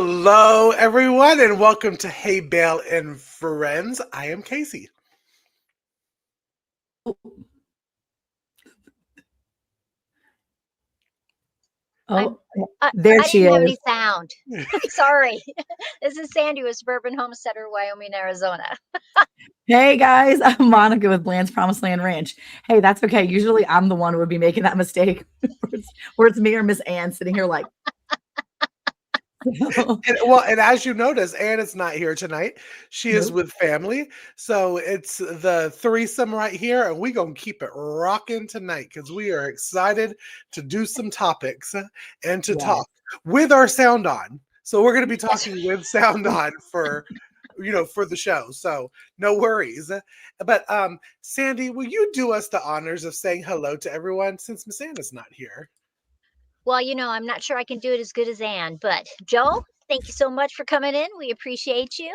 Hello, everyone, and welcome to Hay Bale and Friends. I am Casey. Oh, there she I didn't have is. any sound. Sorry. This is Sandy with Suburban Homesteader, Wyoming, Arizona. Hey guys, I'm Monica with Bland's Promised Land Ranch. Hey, that's okay. Usually I'm the one who would be making that mistake. Where it's me or Miss Ann sitting here like. And as you notice, Ann is not here tonight. She is with family. So it's the threesome right here, and we're going to keep it rocking tonight because we are excited to do some topics and to talk with our sound on. So we're going to be talking with sound on for the show. So no worries. But Sandy, will you do us the honors of saying hello to everyone since Miss Anna's not here? Well, I'm not sure I can do it as good as Ann, but Joe, thank you so much for coming in. We appreciate you.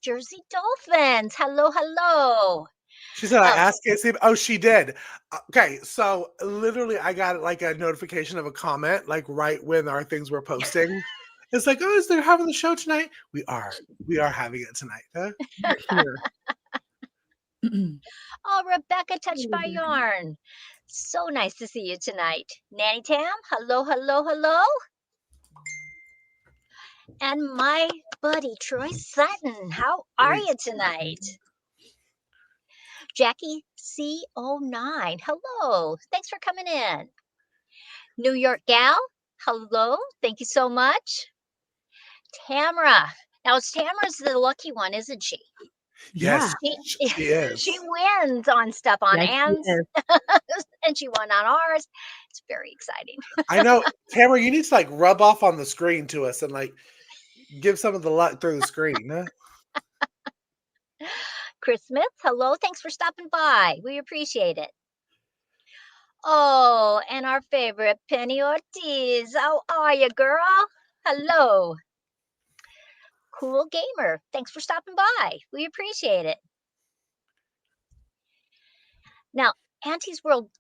Jersey Dolphins. Hello, hello. She said, I asked Casey. Oh, she did. Okay. So literally I got like a notification of a comment, like right when our things were posting. It's like, oh, is they having the show tonight? We are having it tonight. Huh? Oh, Rebecca Touched by Yarn. So nice to see you tonight. Nanny Tam, hello, hello, hello. And my buddy Troy Sutton, how are you tonight? Jackie C09, hello. Thanks for coming in. New York Gal, hello. Thank you so much. Tamara. Now, Tamara's the lucky one, isn't she? Yes, she is. She wins on stuff on Ann's, and she won on ours. It's very exciting. I know. Tamara, you need to like rub off on the screen to us and like give some of the luck through the screen. Huh? Chris Smith, hello. Thanks for stopping by. We appreciate it. Oh, and our favorite, Penny Ortiz. How are you, girl? Hello. Cool Gamer, thanks for stopping by. We appreciate it. Now, Auntie's World,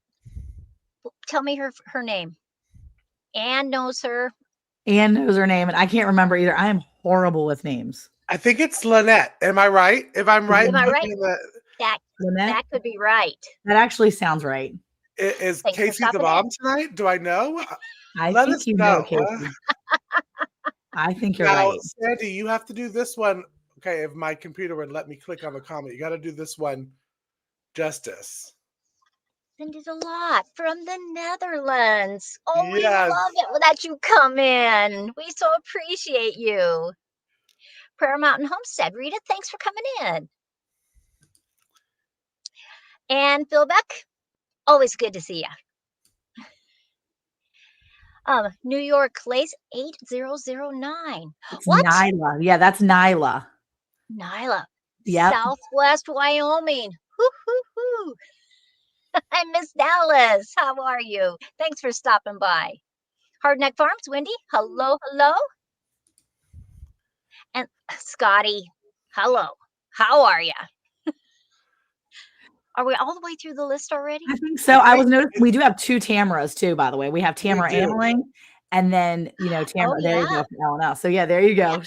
tell me her name. Ann knows her. Ann knows her name, and I can't remember either. I am horrible with names. I think it's Lynette. Am I right? If I'm right, am I right? That could be right. That actually sounds right. Is Casey the mom tonight? Do I know? I think you know, Casey. I think you're right. Sandy, you have to do this one. Okay, if my computer would let me click on the comment, you got to do this one justice. Send it a lot from the Netherlands. Oh, we love it that you come in. We so appreciate you. Prayer Mountain Homestead. Rita, thanks for coming in. And Phil Beck, always good to see you. New York Lace 8009. What? Nyla. Yeah, that's Nyla. Nyla. Yeah. Southwest Wyoming. Hoo. I miss Dallas. How are you? Thanks for stopping by. Hardneck Farms, Wendy. Hello. And Scotty. Hello. How are you? Are we all the way through the list already? I think so. I was noticing we do have two Tamaras too, by the way. We have Tamara Ameling and then, Tamara. There you go from LNL. So yeah, there you go.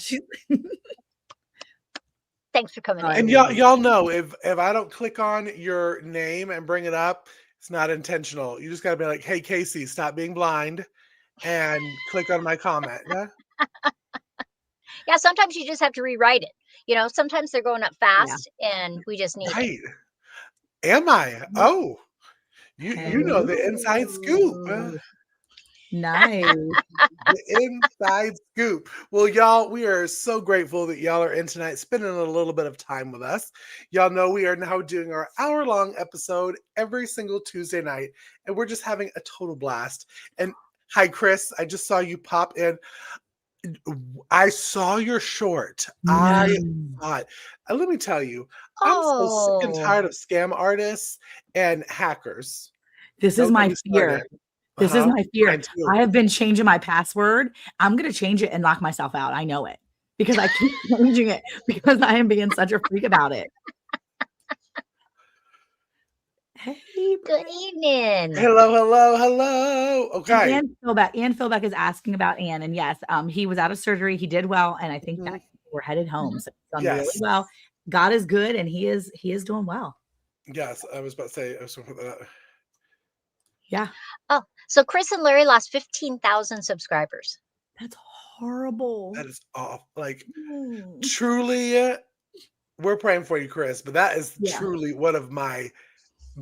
Thanks for coming in. And y'all know if I don't click on your name and bring it up, it's not intentional. You just got to be like, hey, Casey, stop being blind and click on my comment. Yeah, sometimes you just have to rewrite it. Sometimes they're going up fast and we just need it. Am I? Oh, you know the inside scoop. Nice. The inside scoop. Well, y'all, we are so grateful that y'all are in tonight, spending a little bit of time with us. Y'all know we are now doing our hour-long episode every single Tuesday night, and we're just having a total blast. And hi, Chris. I just saw you pop in. I saw your short. I thought, let me tell you, I'm so sick and tired of scam artists and hackers. This is my fear. This is my fear. I have been changing my password. I'm going to change it and knock myself out. I know it because I keep changing it because I am being such a freak about it. Hey, Good evening. Hello, hello, hello. and Okay. Ann Philbeck is asking about Ann, and yes, he was out of surgery. He did well, and I think that Mhm. we're headed home. Mhm. So he's done really Yes. well. God is good, and he is doing well. Yes. I was about to say, I was going to put that out. Yeah, Oh, so Chris and Larry lost 15,000 subscribers. that's horrible. That is off. Like, Mm. truly, we're praying for you, Chris, but that is Yeah. truly one of my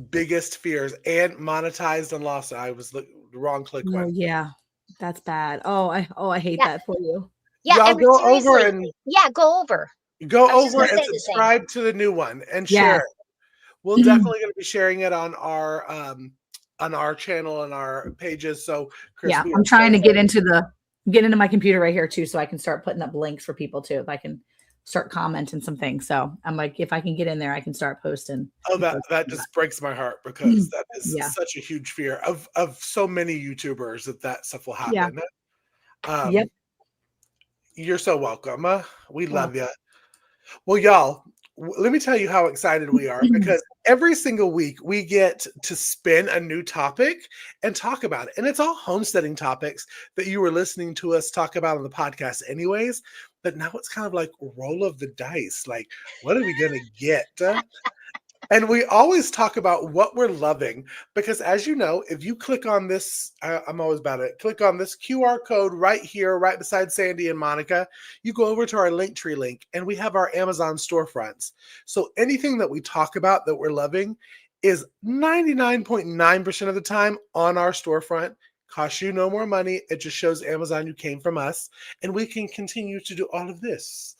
biggest fears. And monetized and lost. I was the wrong click Oh went. yeah, that's bad. I hate Yeah. that for you. Yeah. Y'all And go over seriously, and yeah, go over. go I was just over going to and say the same. subscribe to the new one and share Yes. it. We'll definitely going to be sharing it on our channel and our pages. So, Chris, Yeah, we I'm are so trying to excited. get into my computer right here too, so I can start putting up links for people too. If I can start commenting some things, so I'm like, if I can get in there, I can start posting. Oh, And that posting just breaks my heart that. because that is Yeah, such a huge fear of so many YouTubers that stuff will yeah, happen. yep. Um, you're so welcome. We Well, love you. Well, y'all, let me tell you how excited we are because every single week we get to spin a new topic and talk about it. And it's all homesteading topics that you were listening to us talk about on the podcast, anyways. But now it's kind of like roll of the dice. Like, what are we going to get? And we always talk about what we're loving because, as you know, if you click on this, I'm always about it. Click on this QR code right here, right beside Sandy and Monica. You go over to our Linktree link, and we have our Amazon storefronts. So anything that we talk about that we're loving is 99.9% of the time on our storefront. Costs you no more money. It just shows Amazon you came from us, and we can continue to do all of this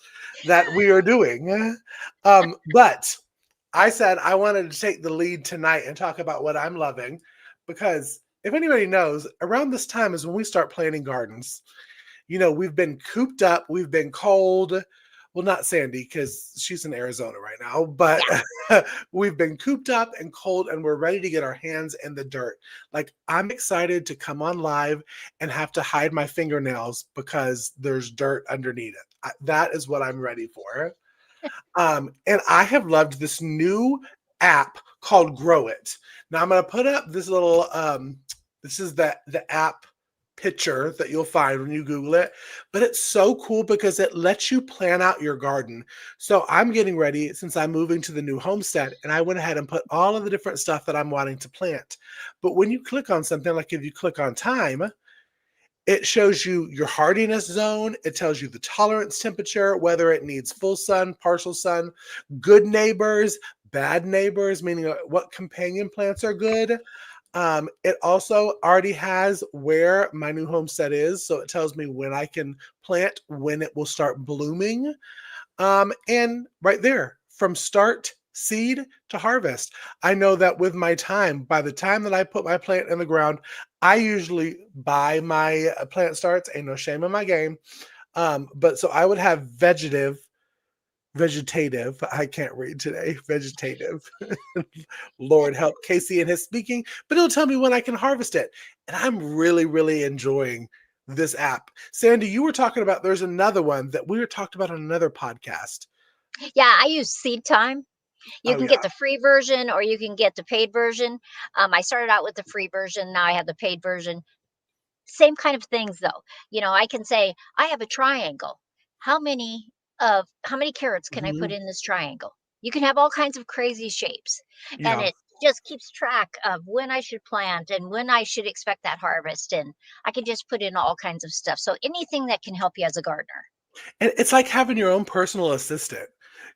that we are doing. But I said I wanted to take the lead tonight and talk about what I'm loving because if anybody knows, around this time is when we start planting gardens. You know, we've been cooped up, we've been cold. Well, not Sandy because she's in Arizona right now, but Yeah. we've been cooped up and cold and we're ready to get our hands in the dirt. Like, I'm excited to come on live and have to hide my fingernails because there's dirt underneath it. That is what I'm ready for. And I have loved this new app called Grow It. Now I'm going to put up this little this is the app picture that you'll find when you Google it, but it's so cool because it lets you plan out your garden. So I'm getting ready since I'm moving to the new homestead, and I went ahead and put all of the different stuff that I'm wanting to plant. But when you click on something, like if you click on time, it shows you your hardiness zone. It tells you the tolerance temperature, whether it needs full sun, partial sun, good neighbors, bad neighbors, meaning what companion plants are good. It also already has where my new homestead is. So it tells me when I can plant, when it will start blooming. And right there, from start seed to harvest. I know that with my time, by the time that I put my plant in the ground, I usually buy my plant starts. Ain't no shame in my game. But so I would have vegetative. I can't read today. Vegetative. Lord help Casey in his speaking, but it'll tell me when I can harvest it. And I'm really, really enjoying this app. Sandy, you were talking about there's another one that we were talked about on another podcast. Yeah. I use Seed Time. You Oh can yeah. get the free version or you can get the paid version. I started out with the free version. Now I have the paid version. Same kind of things though. I can say, I have a triangle. How many carrots can I put Mhm. in this triangle? You can have all kinds of crazy shapes. And Yeah. it just keeps track of when I should plant and when I should expect that harvest. And I can just put in all kinds of stuff. So anything that can help you as a gardener. And it's like having your own personal assistant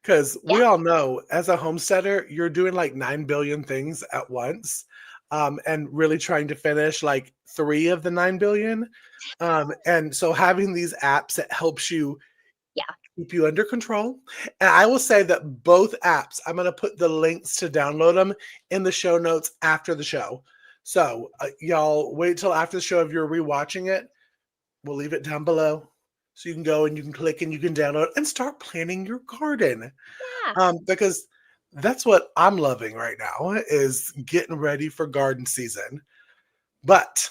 because Yeah. we all know as a homesteader, you're doing like 9 billion things at once, and really trying to finish like 3 of the 9 billion. And so having these apps that helps you Yeah. keep you under control. And I will say that both apps, I'm going to put the links to download them in the show notes after the show. So y'all wait till after the show if you're rewatching it. We'll leave it down below. So you can go and you can click and you can download and start planning your garden. Yeah. Because that's what I'm loving right now is getting ready for garden season. But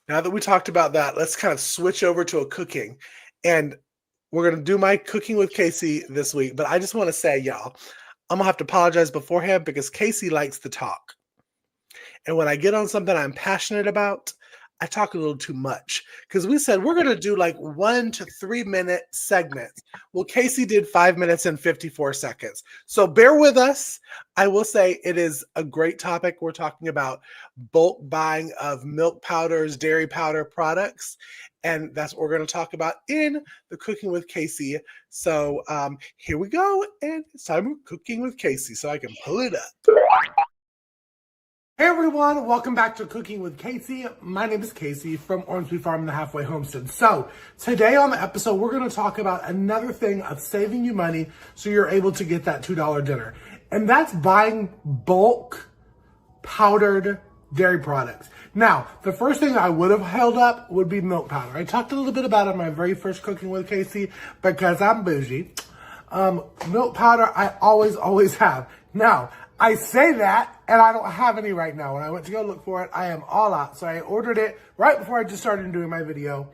now that we talked about that, let's kind of switch over to a cooking. And we're going to do my cooking with Casey this week. But I just want to say, y'all, I'm gonna have to apologize beforehand because Casey likes to talk. And when I get on something I'm passionate about, I talk a little too much because we said we're going to do like 1 to 3 minute segments. Well, Casey did 5 minutes and 54 seconds. So bear with us. I will say it is a great topic. We're talking about bulk buying of milk powders, dairy powder products. And that's what we're going to talk about in the Cooking with Casey. So here we go. And it's time for Cooking with Casey. So I can pull it up. Hey everyone, welcome back to Cooking with Casey. My name is Casey from Ormsby Farm and the Halfway Homestead. So today on the episode, we're going to talk about another thing of saving you money so you're able to get that $2 dinner. And that's buying bulk powdered dairy products. Now, the first thing I would have held up would be milk powder. I talked a little bit about it in my very first Cooking with Casey because I'm bougie. Milk powder, I always have. Now, I say that, and I don't have any right now. When I went to go look for it, I am all out. So I ordered it right before I just started doing my video.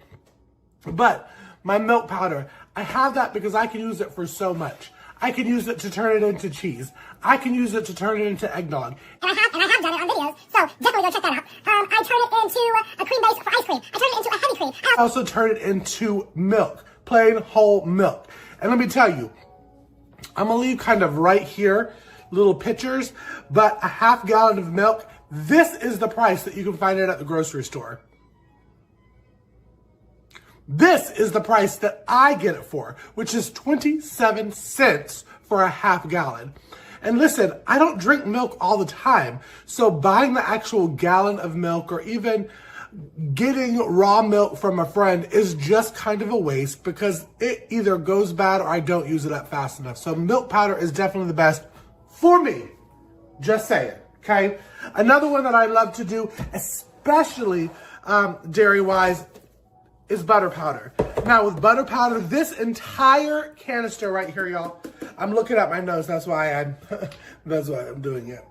But my milk powder, I have that because I can use it for so much. I can use it to turn it into cheese. I can use it to turn it into eggnog. And I have done it on videos, so definitely go check that out. I turn it into a cream base for ice cream. I turn it into a heavy cream. I also turn it into milk, plain whole milk. And let me tell you, I'm gonna leave kind of right here little pitchers, but a half gallon of milk, this is the price that you can find it at the grocery store. This is the price that I get it for, which is 27 cents for a half gallon. And listen, I don't drink milk all the time, so buying the actual gallon of milk or even getting raw milk from a friend is just kind of a waste because it either goes bad or I don't use it up fast enough. So milk powder is definitely the best for me. Just saying, okay? Another one that I love to do, especially dairy-wise, is butter powder. Now with butter powder, this entire canister right here, y'all, I'm looking at my nose, that's why I'm doing it.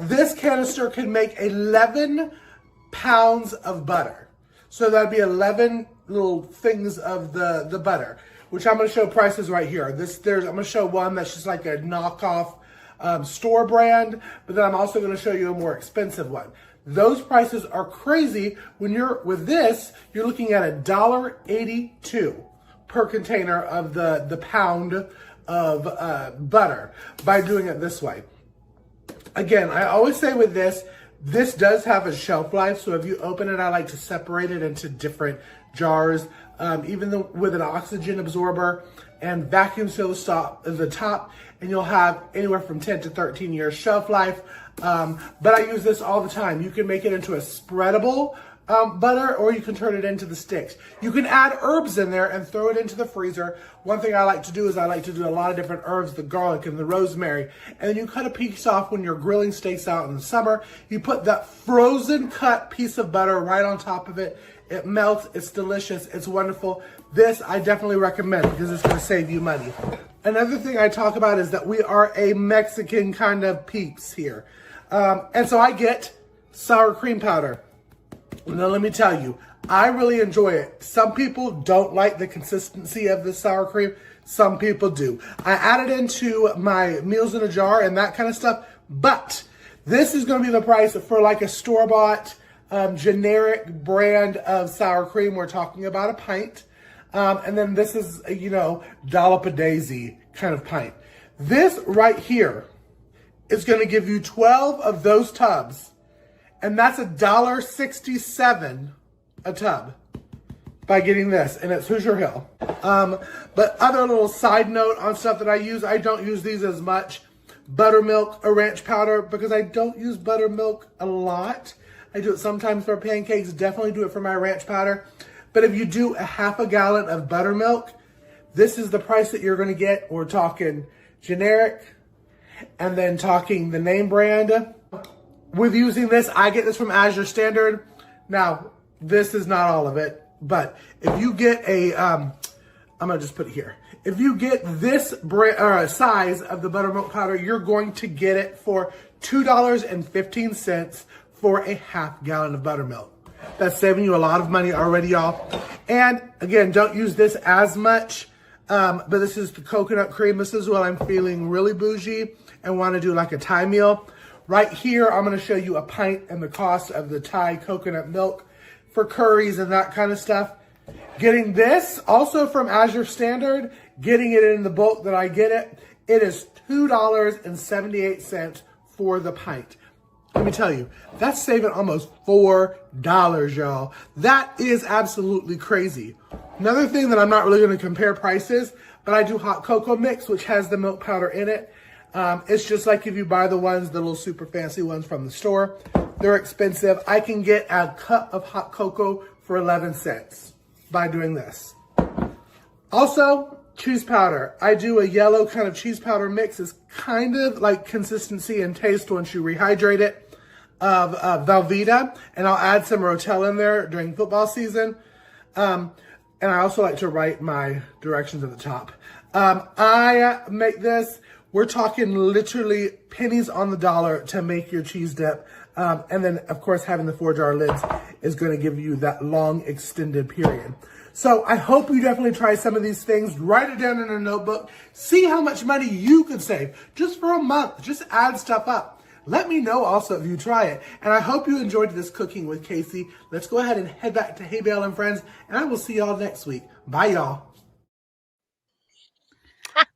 This canister can make 11 pounds of butter. So that'd be 11 little things of the butter, which I'm gonna show prices right here. I'm gonna show one that's just like a knockoff store brand, but then I'm also going to show you a more expensive one. Those prices are crazy. When you're with this, you're looking at $1.82 per container of the pound of butter by doing it this way. Again, I always say with this does have a shelf life. So if you open it, I like to separate it into different jars, even with an oxygen absorber, and vacuum seal the top, and you'll have anywhere from 10 to 13 years shelf life. But I use this all the time. You can make it into a spreadable butter, or you can turn it into the sticks. You can add herbs in there and throw it into the freezer. One thing I like to do is I like to do a lot of different herbs, the garlic and the rosemary, and then you cut a piece off when you're grilling steaks out in the summer. You put that frozen cut piece of butter right on top of it. It melts, it's delicious, it's wonderful. This I definitely recommend because it's gonna save you money. Another thing I talk about is that we are a Mexican kind of peeps here. And so I get sour cream powder. Now let me tell you, I really enjoy it. Some people don't like the consistency of the sour cream. Some people do. I add it into my meals in a jar and that kind of stuff. But this is gonna be the price for like a store-bought generic brand of sour cream. We're talking about a pint. And then this is, dollop a daisy kind of pint. This right here is going to give you 12 of those tubs. And that's $1.67 a tub by getting this. And it's Hoosier Hill. But other little side note on stuff that I use, I don't use these as much. Buttermilk or ranch powder, because I don't use buttermilk a lot. I do it sometimes for pancakes, definitely do it for my ranch powder. But if you do a half a gallon of buttermilk, this is the price that you're gonna get. We're talking generic and then talking the name brand. With using this, I get this from Azure Standard. Now, this is not all of it, but if you get I'm gonna just put it here. If you get this brand, size of the buttermilk powder, you're going to get it for $2.15 for a half gallon of buttermilk. That's saving you a lot of money already, y'all. And again, don't use this as much But this is the coconut cream. This is when I'm feeling really bougie and want to do like a Thai meal. Right here, I'm going to show you a pint and the cost of the Thai coconut milk for curries and that kind of stuff. Getting this also from Azure Standard, getting it in the bulk that I get it, it is $2.78 for the pint. Let me tell you, that's saving almost $4, y'all. That is absolutely crazy. Another thing that I'm not really going to compare prices, but I do hot cocoa mix, which has the milk powder in it. It's just like if you buy the little super fancy ones from the store. They're expensive. I can get a cup of hot cocoa for 11 cents by doing this. Also, cheese powder. I do a yellow kind of cheese powder mix. It's kind of like consistency and taste once you rehydrate it of Velveeta, and I'll add some Rotel in there during football season. And I also like to write my directions at the top. I make this, we're talking literally pennies on the dollar to make your cheese dip. And then, of course, having the 4-jar lids is going to give you that long extended period. So I hope you definitely try some of these things. Write it down in a notebook. See how much money you could save just for a month. Just add stuff up. Let me know also if you try it. And I hope you enjoyed this cooking with Casey. Let's go ahead and head back to Hay Bale and Friends. And I will see y'all next week. Bye, y'all.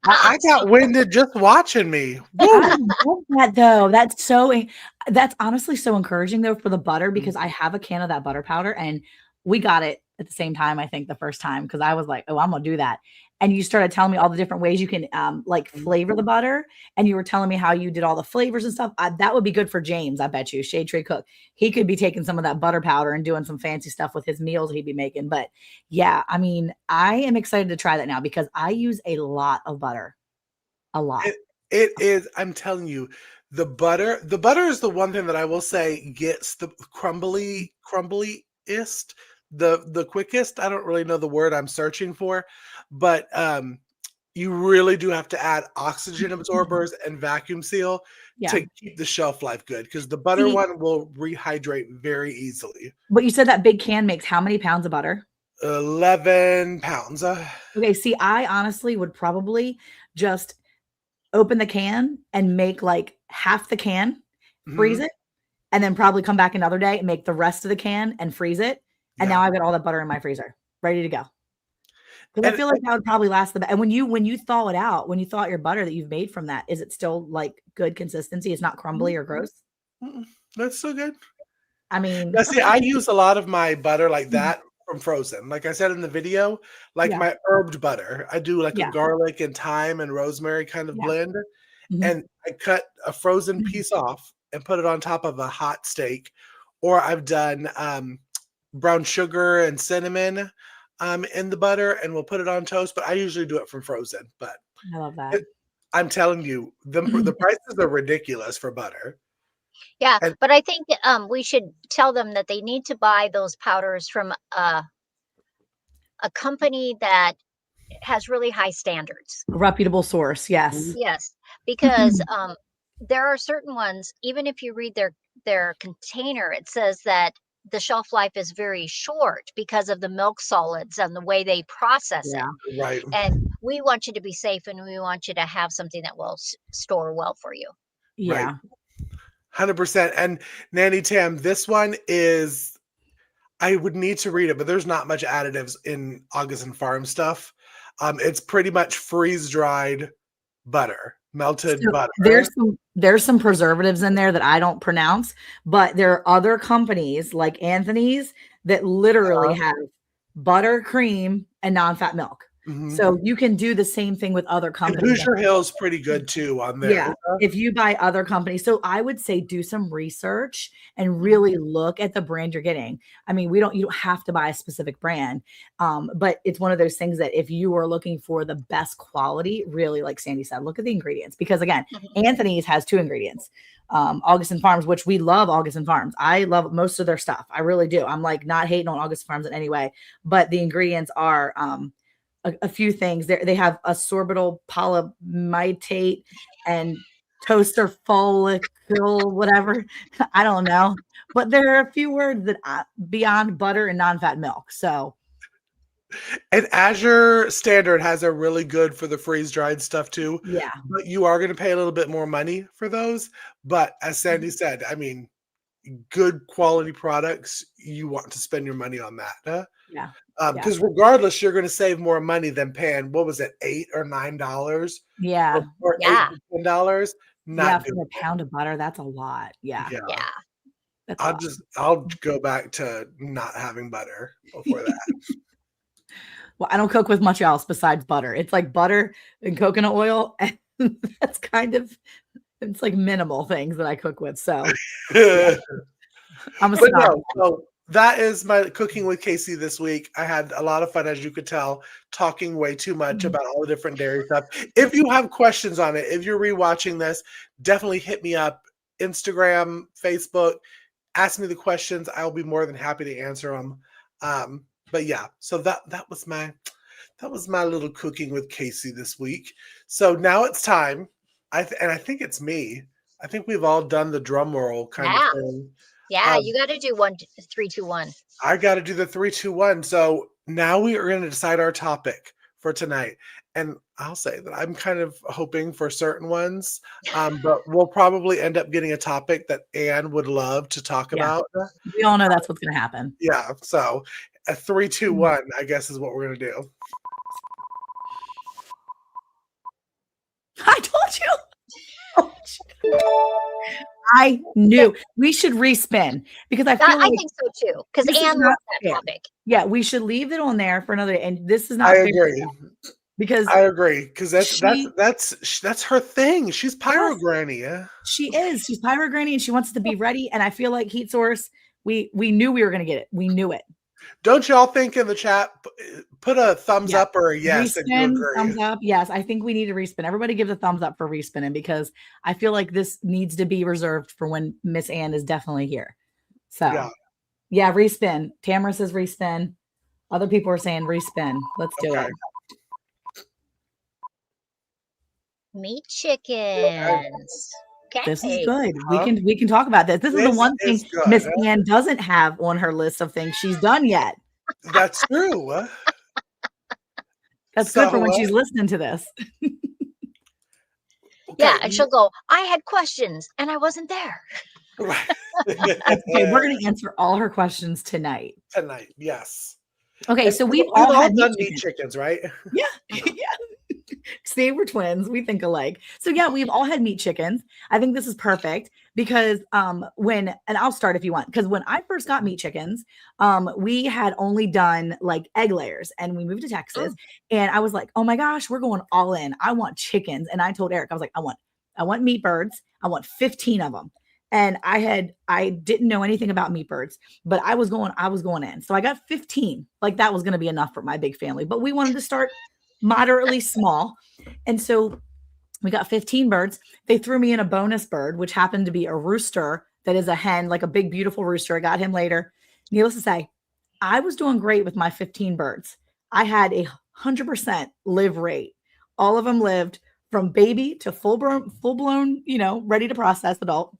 I got winded just watching me. I love that though. That's honestly so encouraging though for the butter, because I have a can of that butter powder and we got it at the same time, I think the first time, because I was like, oh, I'm gonna do that. And you started telling me all the different ways you can like flavor the butter. And you were telling me how you did all the flavors and stuff. That would be good for James, I bet you, Shade Tree Cook. He could be taking some of that butter powder and doing some fancy stuff with his meals he'd be making. But yeah, I mean, I am excited to try that now because I use a lot of butter. A lot. It is, I'm telling you, the butter is the one thing that I will say gets the crumbliest, the quickest. I don't really know the word I'm searching for, but you really do have to add oxygen absorbers and vacuum seal to keep the shelf life good, because the butter one will rehydrate very easily. But you said that big can makes how many pounds of butter? 11 pounds. Okay, see, I honestly would probably just open the can and make like half the can, freeze it, and then probably come back another day and make the rest of the can and freeze it. And now I've got all that butter in my freezer ready to go. Because I feel like that would probably last the best. And when you thaw it out, when you thaw out your butter that you've made from that, is it still like good consistency? It's not crumbly or gross? That's so good. I mean, see, I use a lot of my butter like that from frozen. Like I said in the video, like my herbed butter. I do like a garlic and thyme and rosemary kind of blend. And I cut a frozen piece off and put it on top of a hot steak. Or I've done brown sugar and cinnamon in the butter, and we'll put it on toast. But I usually do it from frozen. But I love that. I'm telling you, the prices are ridiculous for butter. Yeah, but I think we should tell them that they need to buy those powders from a company that has really high standards. A reputable source, yes. Yes, because there are certain ones, even if you read their container, it says that the shelf life is very short because of the milk solids and the way they process it. Right. And we want you to be safe, and we want you to have something that will store well for you. Yeah. Right. 100%. And Nanny Tam, this one is, I would need to read it, but there's not much additives in August and Farm stuff. It's pretty much freeze dried butter, melted butter. There's some preservatives in there that I don't pronounce, but there are other companies like Anthony's that literally have butter, cream, and non-fat milk. So you can do the same thing with other companies. And Hoosier Hill's pretty good too on there. Yeah, if you buy other companies. So I would say do some research and really look at the brand you're getting. I mean, you don't have to buy a specific brand, but it's one of those things that if you are looking for the best quality, really, like Sandy said, look at the ingredients. Because again, Anthony's has 2 ingredients. August and Farms, which we love August and Farms. I love most of their stuff. I really do. I'm like not hating on August and Farms in any way, but the ingredients are a few things. They have ascorbyl palmitate and toaster follicle, whatever. I don't know. But there are a few words that beyond butter and non-fat milk. So And Azure Standard has a really good for the freeze dried stuff too. Yeah. But you are going to pay a little bit more money for those. But as Sandy said, I mean, good quality products, you want to spend your money on that. Yeah. Because regardless, you're going to save more money than paying, what was it, $8 or $9 Yeah. or Yeah. $8 to $10. Yeah. Not For good. a pound of butter, that's a lot. Yeah. Yeah. Yeah. That's a lot. I'll go back to not having butter before that. Well, I don't cook with much else besides butter. It's like butter and coconut oil. And that's it's like minimal things that I cook with. So yeah, I'm a But snob. no, so that is my cooking with Casey this week. I had a lot of fun, as you could tell, talking way too much Mhm. about all the different dairy stuff. If you have questions on it, if you're rewatching this, definitely hit me up, Instagram, Facebook, ask me the questions. I'll be more than happy to answer them. But yeah, so that was my little cooking with Casey this week. So now it's time. I think it's me. I think we've all done the drum roll kind Yeah. of thing. Yeah. You got to do 3, 2, 1. I got to do the 3, 2, 1. So now we are going to decide our topic for tonight. And I'll say that I'm kind of hoping for certain ones, but we'll probably end up getting a topic that Anne would love to talk Yeah. about. We all know that's what's going to happen. Yeah. So a 3, 2, 1, I guess, is what we're going to do. I told you. I knew we should respin because I feel I like think so too. Because this is Anne not loves that fair. topic. Yeah, we should leave it on there for another day. And this is not I fair agree. because I agree because that's she- her thing. She's Pyro Granny. Yeah. she is. She's Pyro Granny and she wants to be ready. And I feel like Heat Source, we knew we were going to get it. We knew it. Don't y'all think in the chat, put a thumbs Yeah. up or a yes if you Respin, agree. thumbs up. Yes, I think we need to respin. Everybody give the thumbs up for respinning because I feel like this needs to be reserved for when Miss Ann is definitely here. So yeah, respin. Tamara says respin. Other people are saying respin. Let's do it. Meat chickens. Okay. This is good. We can talk about this. This is the one thing Miss Ann doesn't have on her list of things she's done yet. That's true. That's good for when she's listening to this. Yeah, and she'll go, I had questions and I wasn't there. Right. Okay, we're going to answer all her questions tonight. Tonight, yes. Okay, so we've all had done meat chickens, right? Yeah. Yeah. See, we're twins. We think alike. So yeah, we've all had meat chickens. I think this is perfect because and I'll start if you want, because when I first got meat chickens, we had only done like egg layers and we moved to Texas and I was like, oh my gosh, we're going all in. I want chickens. And I told Eric, I was like, I want meat birds. I want 15 of them. And I didn't know anything about meat birds, but I was going in. So I got 15. Like that was going to be enough for my big family, but we wanted to start moderately small. And so we got 15 birds. They threw me in a bonus bird, which happened to be a rooster that is a hen, like a big, beautiful rooster. I got him later. Needless to say, I was doing great with my 15 birds. I had 100% live rate. All of them lived from baby to full blown, ready to process adult.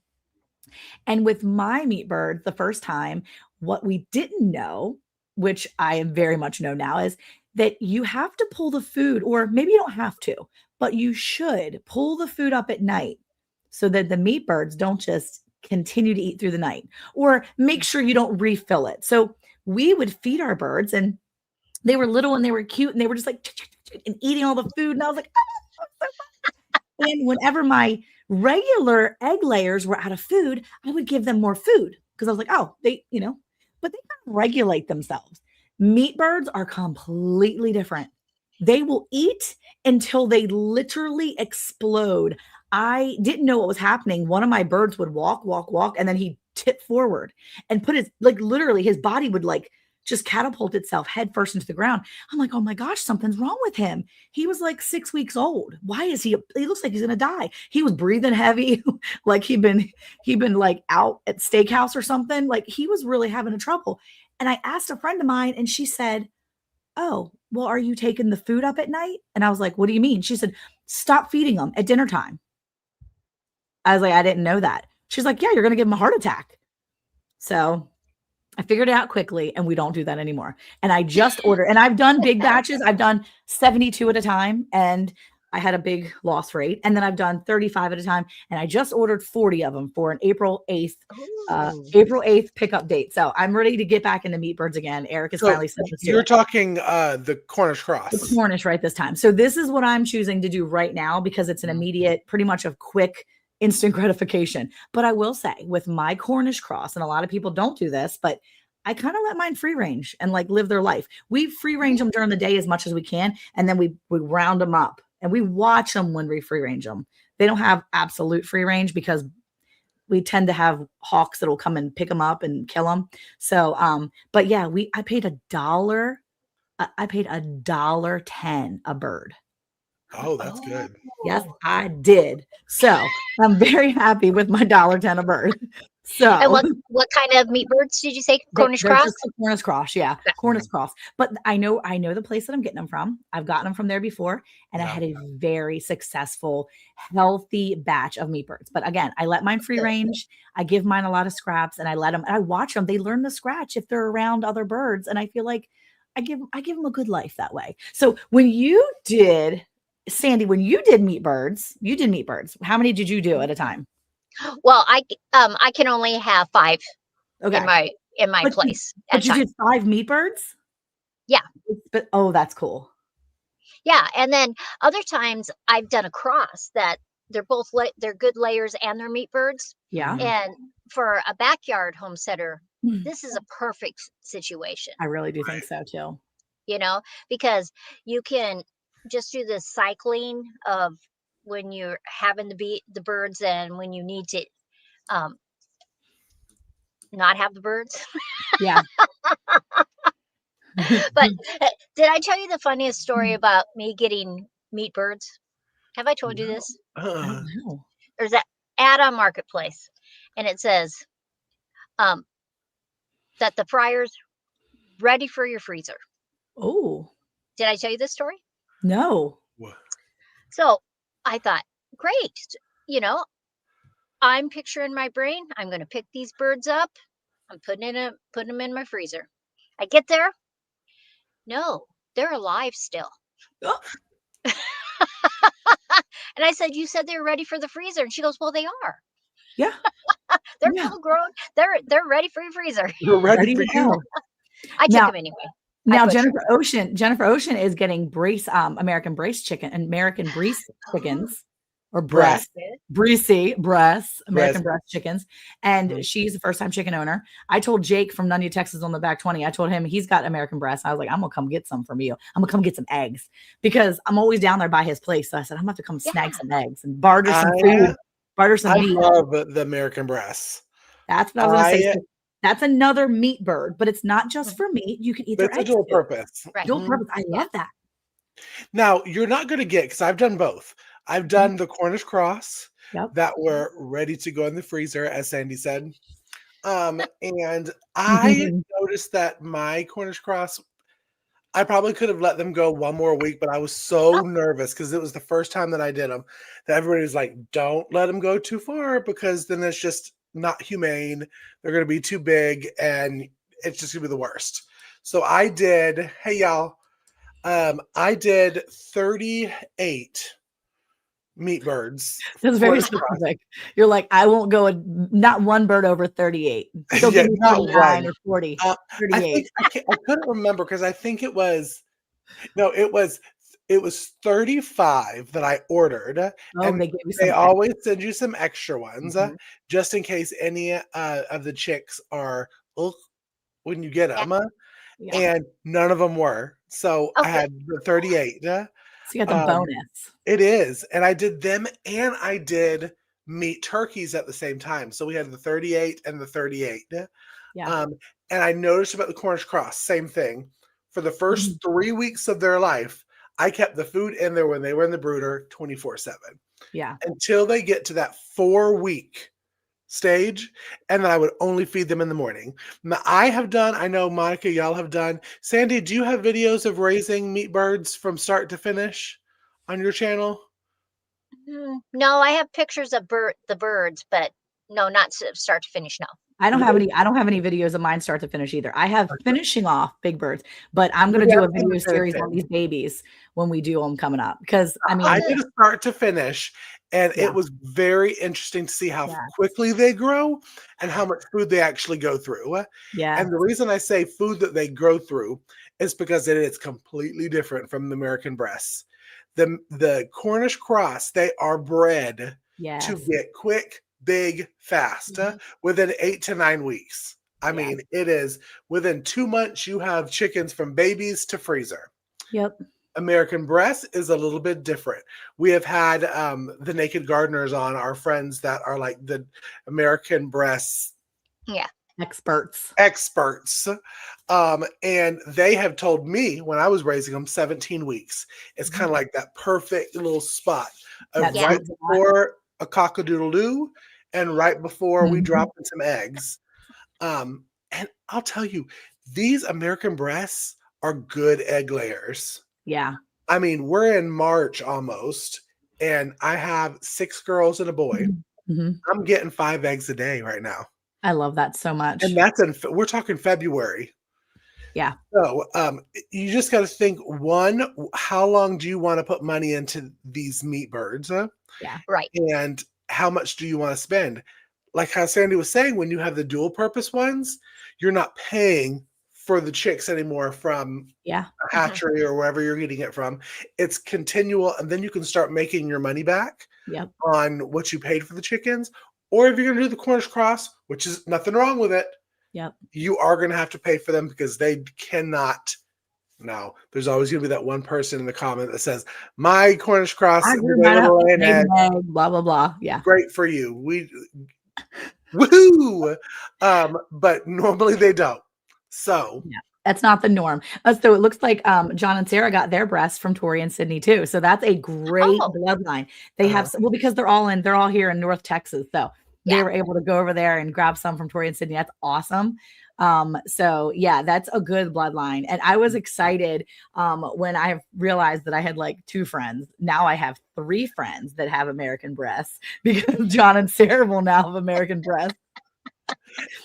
And with my meat birds, the first time, what we didn't know, which I very much know now, is that you have to pull the food, or maybe you don't have to, but you should pull the food up at night so that the meat birds don't just continue to eat through the night, or make sure you don't refill it. So we would feed our birds and they were little and they were cute and they were just like and eating all the food. And I was like, oh, and whenever my regular egg layers were out of food, I would give them more food because I was like, oh, but they kind of regulate themselves. Meat birds are completely different. They will eat until they literally explode. I didn't know what was happening. One of my birds would walk, and then he'd tip forward and put literally his body would just catapult itself head first into the ground. I'm like, oh my gosh, something's wrong with him. He was like 6 weeks old. Why is he looks like he's going to die. He was breathing heavy. Like he'd been like out at steakhouse or something. Like he was really having a trouble. And I asked a friend of mine and she said, oh, well, are you taking the food up at night? And I was like, what do you mean? She said, stop feeding them at dinner time. I was like, I didn't know that. She's like, yeah, you're going to give them a heart attack. So I figured it out quickly, and we don't do that anymore. And I just ordered, and I've done big batches. I've done 72 at a time, and I had a big loss rate. And then I've done 35 at a time, and I just ordered 40 of them for an April 8th pickup date. So I'm ready to get back into meat birds again. Eric has So finally said let's do you're it. talking the Cornish cross. The Cornish right this time. So this is what I'm choosing to do right now because it's an immediate, pretty much a quick, instant gratification. But I will say with my Cornish cross, and a lot of people don't do this, but I kind of let mine free range and like live their life. We free range them during the day as much as we can, and then we round them up and we watch them when we free range them. They don't have absolute free range because we tend to have hawks that'll come and pick them up and kill them. So, but yeah, I paid $1. I paid $1.10 a bird. Oh, that's good. Yes, I did. So I'm very happy with my $1.10 a bird. So And what kind of meat birds did you say? Cornish they're cross? just a Cornish cross, yeah, Okay. Cornish cross. But I know the place that I'm getting them from. I've gotten them from there before, and I Yeah. had a very successful, healthy batch of meat birds. But again, I let mine free Good. range. I give mine a lot of scraps, and I let them. And I watch them. They learn to scratch if they're around other birds, and I feel like I give them a good life that way. So when you did, Sandy, when you did meat birds, how many did you do at a time? Well, I can only have 5 Okay. in my But place But at a you time. did 5 meat birds? Yeah. But oh, that's cool. Yeah, and then other times I've done a cross that they're both they're good layers and they're meat birds. Yeah. And for a backyard homesteader, Mm. this is a perfect situation, I really do think so too. because you can just do the cycling of when you're having the birds and when you need to not have the birds. Yeah. But did I tell you the funniest story about me getting meat birds? Have I told you this? I Uh, don't know. There's that ad on Marketplace, and it says that the fryer's ready for your freezer. Oh, Did I tell you this story? no. So I thought, great, I'm picturing my brain. I'm going to pick these birds up. I'm putting them in my freezer. I get there. No, they're alive still. Oh, And I said, you said they were ready for the freezer. And she goes, well, they are. yeah. They're Yeah. full grown. They're ready for your freezer. you're ready Ready for to you. go. I took Now- them anyway. Now butchered Jennifer Ocean is getting American breast chickens or Breast. American breast chickens. And Mhm. she's a first time chicken owner. I told Jake from Nunya, Texas on the back 20, I told him he's got American breast. I was like, I'm going to come get some from you. I'm going to come get some eggs because I'm always down there by his place. So I said, I'm going to come snag Yeah. some eggs and barter some I- food, barter some I meat. love the American breasts. That's what I was going to say. I- So that's another meat bird, but it's not just for meat. You can eat their It's a eggs. dual too. purpose. Right. Dual Mhm. purpose. I love that. Now, you're not going to get, because I've done both. I've done the Cornish cross Yep. that were ready to go in the freezer, as Sandy said. And I noticed that my Cornish cross, I probably could have let them go one more week, but I was so nervous because it was the first time that I did them that everybody was like, don't let them go too far because then it's just not humane. They're going to be too big and it's just going to be the worst. So I did, hey y'all, I did 38 meat birds. That's very Cornish cross. specific. You're like, I won't go not one bird over 38. Still Yeah, give me not 39 one. or 40. I 38. think I couldn't remember because I think it was 35 that I ordered. Oh, and they gave you They some. always send you some extra ones Mhm. just in case any of the chicks are when you get them. Yeah. And none of them were. So I Okay. had the 38. So you got the bonus. It is. And I did them and I did meat turkeys at the same time. So we had the 38 and the 38. Yeah. And I noticed about the Cornish cross, same thing. For the first Mm-hmm. 3 weeks of their life, I kept the food in there when they were in the brooder 24/7 Yeah. until they get to that 4-week stage. And then I would only feed them in the morning. Now, I know Monica, y'all have done. Sandy, do you have videos of raising meat birds from start to finish on your channel? No, I have pictures of the birds, but No, not start to finish. No. I don't have any videos of mine start to finish either. I have finishing off Big Birds, but I'm going to do a video series on these babies when we do them coming up. Because I mean, I did a start to finish, and Yeah. it was very interesting to see how Yeah. quickly they grow and how much food they actually go through. yeah, And the reason I say food that they grow through is because it is completely different from the American breasts. The Cornish cross, they are bred yes. to get quick, big, fast Mhm. within 8 to 9 weeks. I Yeah. mean, it is within 2 months, you have chickens from babies to freezer. Yep. American breast is a little bit different. We have had the Naked Gardeners on, our friends that are like the American breast Experts. experts. And they have told me when I was raising them 17 weeks, it's kind of like that perfect little spot of That right sweet spot. before a cock-a-doodle-doo and right before we Mhm. drop in some eggs. And I'll tell you, these American breasts are good egg layers. Yeah. I mean, we're in March almost, and I have 6 girls and a boy. Mhm. I'm getting 5 eggs a day right now. I love that so much. And that's we're talking February. Yeah. So, you just got to think, one, how long do you want to put money into these meat birds? Yeah. Right. And how much do you want to spend? Like how Sandy was saying, when you have the dual purpose ones, you're not paying for the chicks anymore from Yeah. a hatchery or wherever you're getting it from. It's continual, and then you can start making your money back Yep. on what you paid for the chickens. Or if you're going to do the Cornish cross, which is nothing wrong with it, Yep. you are going to have to pay for them because they cannot. Now, there's always going to be that one person in the comment that says, "My Cornish cross I is grew mine up, laying laid eggs. an egg, blah blah blah." Yeah. Great for you. Woohoo!" But normally they don't. So Yeah. That's not the norm. So it looks like John and Sarah got their breasts from Tori and Sydney too. So that's a great Oh. bloodline. They have because they're all here in North Texas. So they Yeah. were able to go over there and grab some from Tori and Sydney. That's awesome. So yeah, that's a good bloodline. And I was excited when I realized that I had like 2 friends. Now I have 3 friends that have American breasts because John and Sarah will now have American breasts.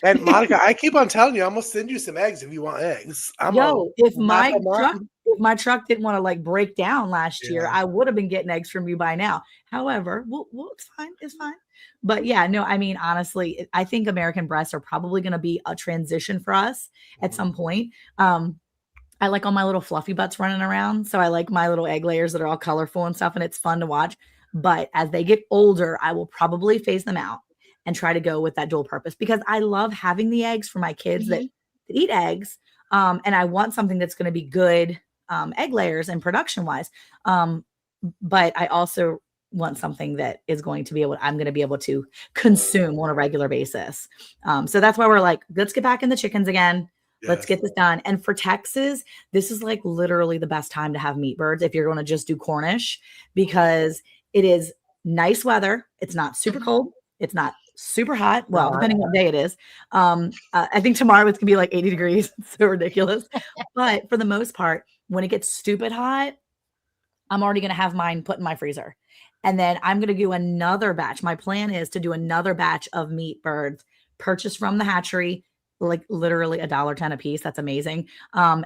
And Monica, I keep on telling you, I'm gonna send you some eggs if you want eggs. If my truck didn't want to like break down last year, Yeah. I would have been getting eggs from you by now. However, it's fine. It's fine. But yeah, no, I mean, honestly, I think American breasts are probably going to be a transition for us at some point. I like all my little fluffy butts running around. So I like my little egg layers that are all colorful and stuff, and it's fun to watch. But as they get older, I will probably phase them out and try to go with that dual purpose because I love having the eggs for my kids that eat eggs. And I want something that's going to be good egg layers and production wise. But I also want something that is going to be I'm going to be able to consume on a regular basis. So that's why we're like, let's get back in the chickens again. Let's get this done. And for Texas, this is like literally the best time to have meat birds if you're going to just do Cornish because it is nice weather. It's not super cold. It's not super hot. Well, depending what day it is. I think tomorrow it's gonna be like 80 degrees. It's so ridiculous. But for the most part, when it gets stupid hot, I'm already gonna have mine put in my freezer. And then I'm gonna do another batch. My plan is to do another batch of meat birds purchased from the hatchery, like literally $1.10 a piece. That's amazing.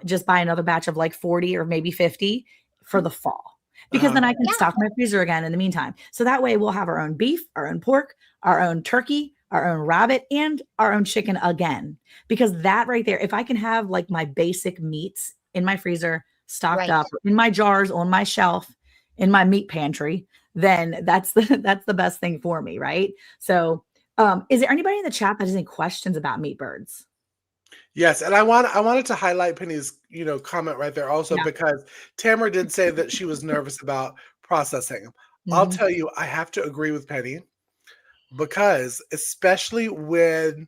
Just buy another batch of like 40 or maybe 50 for the fall. Because then I can stock my freezer again in the meantime. So that way we'll have our own beef, our own pork, our own turkey, our own rabbit, and our own chicken again. Because that right there, if I can have like my basic meats in my freezer, stocked up in my jars on my shelf, in my meat pantry, then that's the best thing for me, right? So is there anybody in the chat that has any questions about meat birds? Yes, and I wanted to highlight Penny's, comment right there also because Tamara did say that she was nervous about processing. I'll tell you, I have to agree with Penny because especially when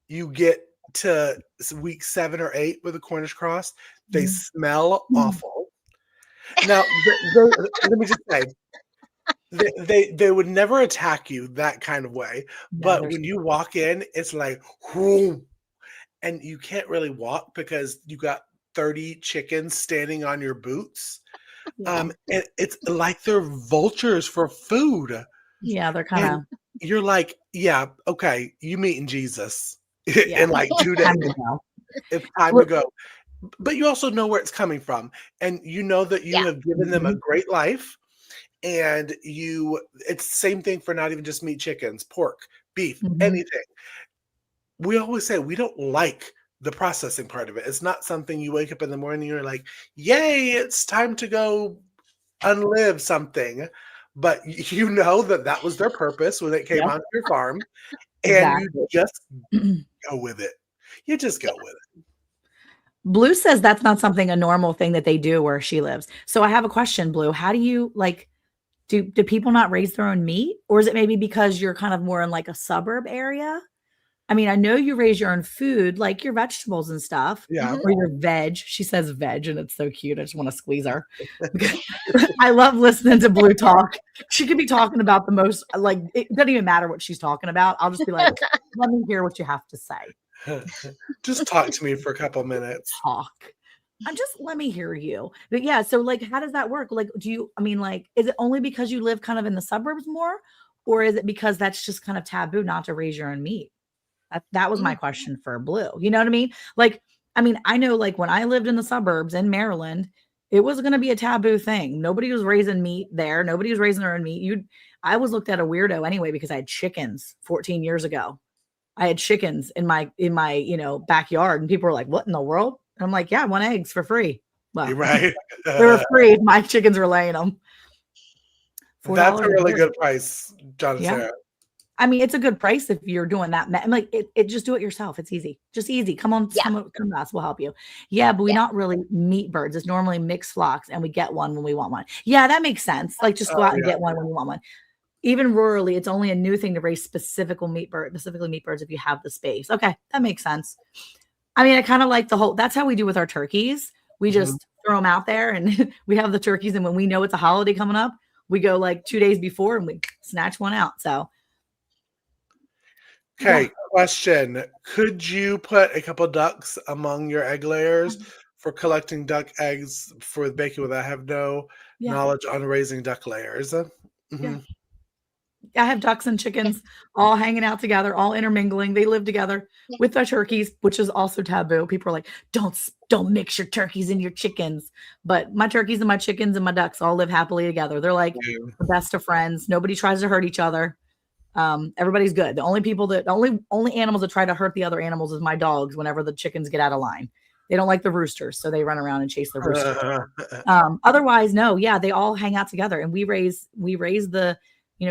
you get to week 7 or 8 with the Cornish cross, they smell awful. Now, let me just say, they would never attack you that kind of way, but when you walk in, it's like, whoo. And you can't really walk because you got 30 chickens standing on your boots. And it's like they're vultures for food. Yeah, they're kind of you're like, yeah, okay, you meeting Jesus Yeah. in like 2 days. Time to go. It's time to Look, go. But you also know where it's coming from, and you know that you Yeah. have given them a mhm, great life, and it's the same thing for not even just meat, chickens, pork, beef, mhm. anything. We always say we don't like the processing part of it. It's not something you wake up in the morning, you're like, "Yay, it's time to go unlive something." But you know that that was their purpose when it came Yep, onto your farm, and you exactly. just go with it. You just go with it. Blue says that's not something a normal thing that they do where she lives. So I have a question, Blue. How do you like do people not raise their own meat? Or is it maybe because you're kind of more in like a suburb area? I mean, I know you raise your own food, like your vegetables and stuff, Yeah. Mhm. or your veg. She says veg, and it's so cute. I just want to squeeze her. I love listening to Blue talk. She could be talking about the most, like, it doesn't even matter what she's talking about. I'll just be like, let me hear what you have to say. Just talk to me for a couple minutes. Talk. I'm just let me hear you. But yeah, so like how does that work? Like, do you I mean, like, is it only because you live kind of in the suburbs more? Or is it because that's just kind of taboo not to raise your own meat? That was my Mm. question for Blue. You know what I mean? Like, I mean, I know like when I lived in the suburbs in Maryland, it was going to be a taboo thing. Nobody was raising meat there. Nobody was raising their own meat. I was looked at a weirdo anyway because I had chickens 14 years ago. I had chickens in my, backyard and people were like, "What in the world?" And I'm like, "Yeah, I want eggs for free." You're Well, right. they were free. My chickens were laying them. That's a $4 a really bird. good price, John and Yeah. Sarah. I mean, it's a good price if you're doing that. I'm like, it just do it yourself. It's easy. Just easy. Come on, Yeah. come to us. We'll help you. Yeah, but we Yeah. not really meet birds. It's normally mixed flocks and we get one when we want one. Yeah, that makes sense. Like just go Oh, out and yeah. get one when you want one. Even rurally, it's only a new thing to raise specifically meat birds if you have the space. Okay, that makes sense. I mean, I kind of like the whole that's how we do with our turkeys. We Mhm. just throw them out there and we have the turkeys. And when we know it's a holiday coming up, we go like 2 days before and we snatch one out. So yeah. Okay, question. Could you put a couple ducks among your egg layers for collecting duck eggs for baking with I have no Yeah. knowledge on raising duck layers? Yeah. Mhm. I have ducks and Yeah. chickens all hanging out together, all intermingling. They live together Yeah. with their turkeys, which is also taboo. People are like, don't mix your turkeys and your chickens." But my turkeys and my chickens and my ducks all live happily together. They're like Yeah. the best of friends. Nobody tries to hurt each other. Everybody's good. The only animals that try to hurt the other animals is my dogs whenever the chickens get out of line. They don't like the roosters, so they run around and chase the roosters. Otherwise, no, yeah, they all hang out together and we raise the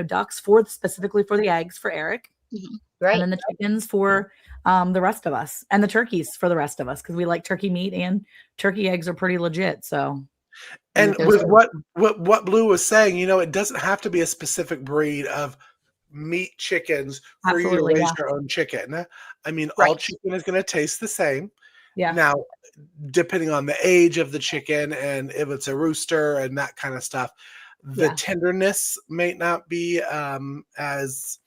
ducks specifically for the eggs for Eric, Mhm. and Right. then the chickens for the rest of us, and the turkeys for the rest of us because we like turkey meat and turkey eggs are pretty legit. So we And eat those with too. what Blue was saying, it doesn't have to be a specific breed of meat chickens for you to Absolutely, raise yeah, your own chicken. I mean, all Right. chicken is going to taste the same. yeah, Now, depending on the age of the chicken and if it's a rooster and that kind of stuff, the yeah, tenderness may not be as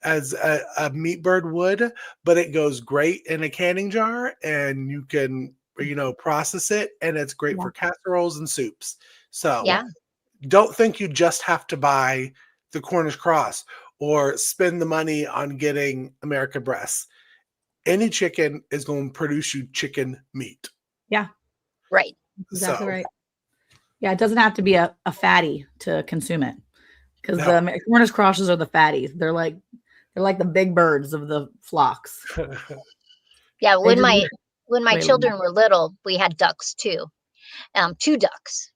a meat bird would, but it goes great in a canning jar and you can process it and it's great yeah, for casseroles and soups. So yeah, Yeah. don't think you just have to buy the Cornish cross or spend the money on getting American breasts. Any chicken is going to produce you chicken meat. yeah. Right. Exactly So right. Yeah, it doesn't have to be a fatty to consume it because no. the Cornish crosses are the fatties. They're like the big birds of the flocks. Yeah. They When just my way more. children were little, we had ducks too. Two ducks.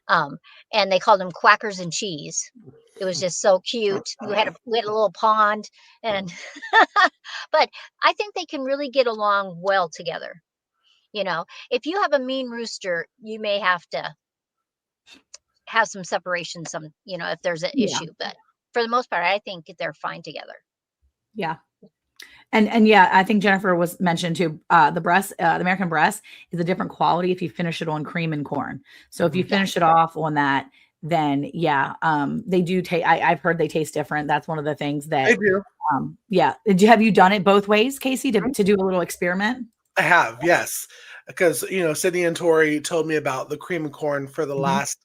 Um, and they called them Quackers and Cheese. It was just so cute. We had a little pond, and but I think they can really get along well together. If you have a mean rooster, you may have to have some separation. If there's an Yeah, issue, but for the most part, I think they're fine together. yeah. And yeah, I think Jennifer was mentioned too. The American breast is a different quality if you finish it on cream and corn. So if you Mhm. Yeah. finish it off on that, then yeah, they do taste. I've heard they taste different. That's one of the things I that, do. yeah. Have you done it both ways, Casey, to do a little experiment? I have, yes. Because, Sydney and Tori told me about the cream and corn for the Mhm. last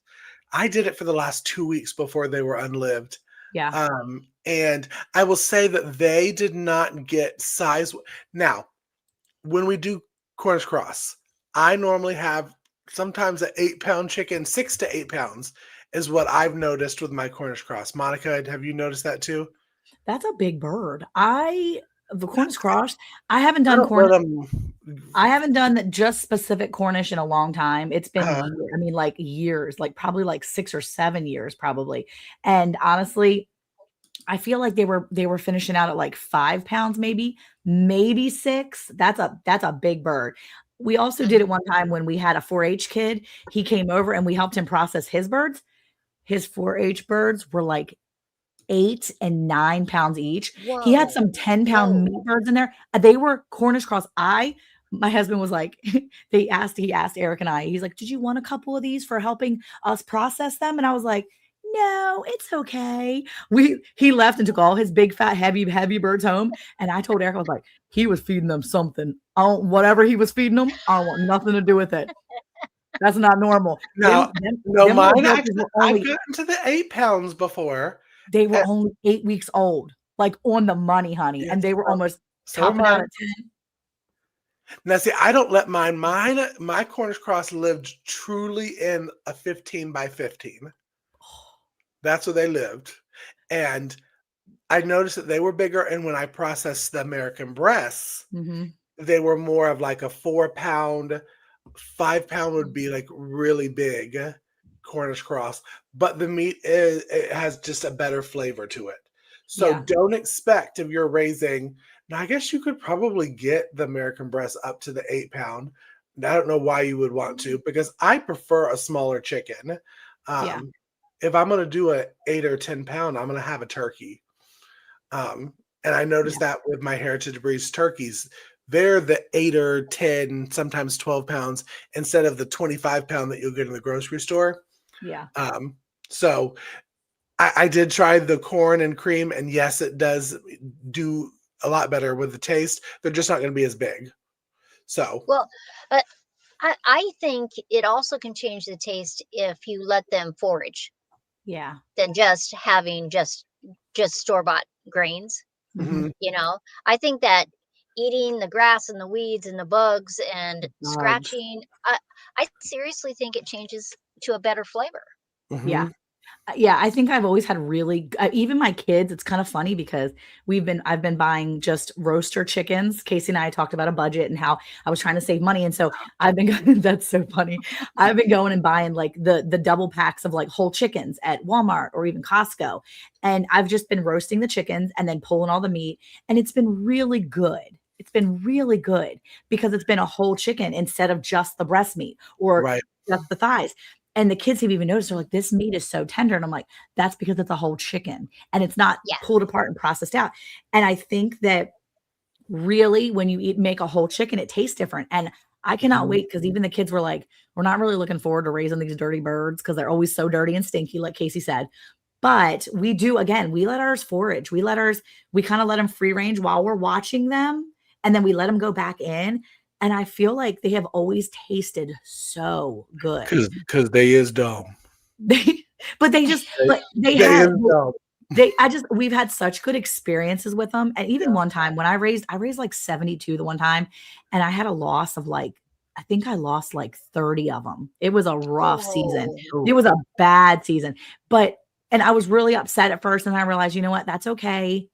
I did it for the last 2 weeks before they were unlived. Yeah, And I will say that they did not get size. Now, when we do Cornish cross, I normally have sometimes an 8-pound chicken, 6 to 8 pounds is what I've noticed with my Cornish cross. Monica, have you noticed that too? That's a big bird. The Cornish cross, I haven't I done don't let Cornish. them. I haven't done that just specific Cornish in a long time. It's been Uh, I mean, like years, like probably like 6 or 7 years, probably. And honestly, I feel like they were finishing out at like 5 pounds, maybe six. That's a big bird. We also did it one time when we had a 4-H kid. He came over and we helped him process his birds. His 4-H birds were like 8 and 9 pounds each. He had Whoa. some 10-pound meat birds in there. They were Cornish cross. My husband was like, he asked Eric and I, he's like, did you want a couple of these for helping us process them? And I was like, no, it's okay. He left and took all his big, fat, heavy birds home. And I told Eric, I was like, he was feeding them something. Whatever he was feeding them, I don't want nothing to do with it. That's not normal. no, Them little mine birds actually, were I've only gotten to the 8 pounds before. They were And only 8 weeks old, like on the money, honey, yes, and they were almost so are topping out mine. at 10. Now, see, I don't let my Cornish cross lived truly in a 15 by 15. That's where they lived. And I noticed that they were bigger. And when I processed the American breasts, Mhm. they were more of like a 4 pound, 5 pound would be like really big Cornish cross. But the meat it has just a better flavor to it. So Yeah. don't expect if you're raising. Now, I guess you could probably get the American breast up to the 8 pound. I don't know why you would want to, because I prefer a smaller chicken. Yeah. If I'm going to do a 8 or 10 pound, I'm going to have a turkey. And I Yeah. noticed that with my Heritage Breeds turkeys, they're the 8 or 10, sometimes 12 pounds instead of the 25 pound that you'll get in the grocery store. Yeah. So I did try the corn and cream, and yes, it does do a lot better with the taste. They're just not going to be as big. So Well, uh, I think it also can change the taste if you let them forage Yeah. than just having just store-bought grains. Mhm. mhm. I think that eating the grass and the weeds and the bugs and Bugs. scratching, I seriously think it changes to a better flavor. Yeah. Mhm. Yeah, I think I've always had even my kids, it's kind of funny because I've been buying just roaster chickens. Casey and I talked about a budget and how I was trying to save money. And so I've been going, that's so funny. I've been going and buying like the double packs of like whole chickens at Walmart or even Costco. And I've just been roasting the chickens and then pulling all the meat. And it's been really good. It's been really good because it's been a whole chicken instead of just the breast meat or Right. just the thighs. And the kids have even noticed, they're like, this meat is so tender. And I'm like, that's because it's a whole chicken and it's not Yeah. pulled apart and processed out. And I think that really when you make a whole chicken, it tastes different. And I cannot Mhm. wait because even the kids were like, we're not really looking forward to raising these dirty birds because they're always so dirty and stinky, like Casey said. But we do, again, we let ours forage. We kind of let them free range while we're watching them. And then we let them go back in. And I feel like they have always tasted so good. Because they is dumb. They but they just They, but they they had is dumb. we've had such good experiences with them. And even one time when I raised like 72 the one time, and I had a loss of like, I think I lost like 30 of them. It was a rough season. Oh, Oh, It was a bad season. And I was really upset at first, and I realized, you know what? That's okay.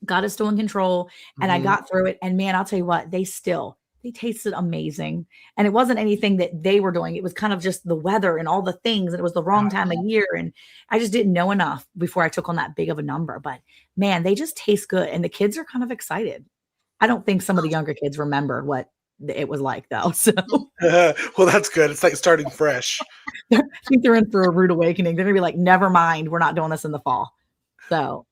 God is still in control. And I mhm. got through it. And man, I'll tell you what, they tasted amazing. And it wasn't anything that they were doing. It was kind of just the weather and all the things. And it was the wrong time of year. And I just didn't know enough before I took on that big of a number. But man, they just taste good. And the kids are kind of excited. I don't think some of the younger kids remember what it was like though. So Well, that's good. It's like starting fresh. I think they're in for a rude awakening. They're gonna be like, never mind, we're not doing this in the fall. So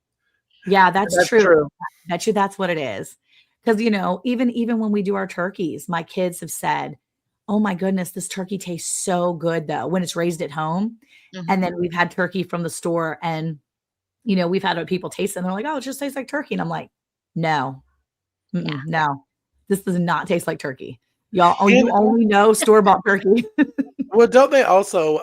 yeah, that's That's true. true. Bet you that's what it is. Because even when we do our turkeys, my kids have said, "Oh my goodness, this turkey tastes so good though when it's raised at home." And mhm. then we've had turkey from the store, and we've had other people taste it, and they're like, "Oh, it just tastes like turkey." And I'm like, "No, Yeah. no, this does not taste like turkey, y'all. Oh, And you only know store bought turkey." well, don't they also?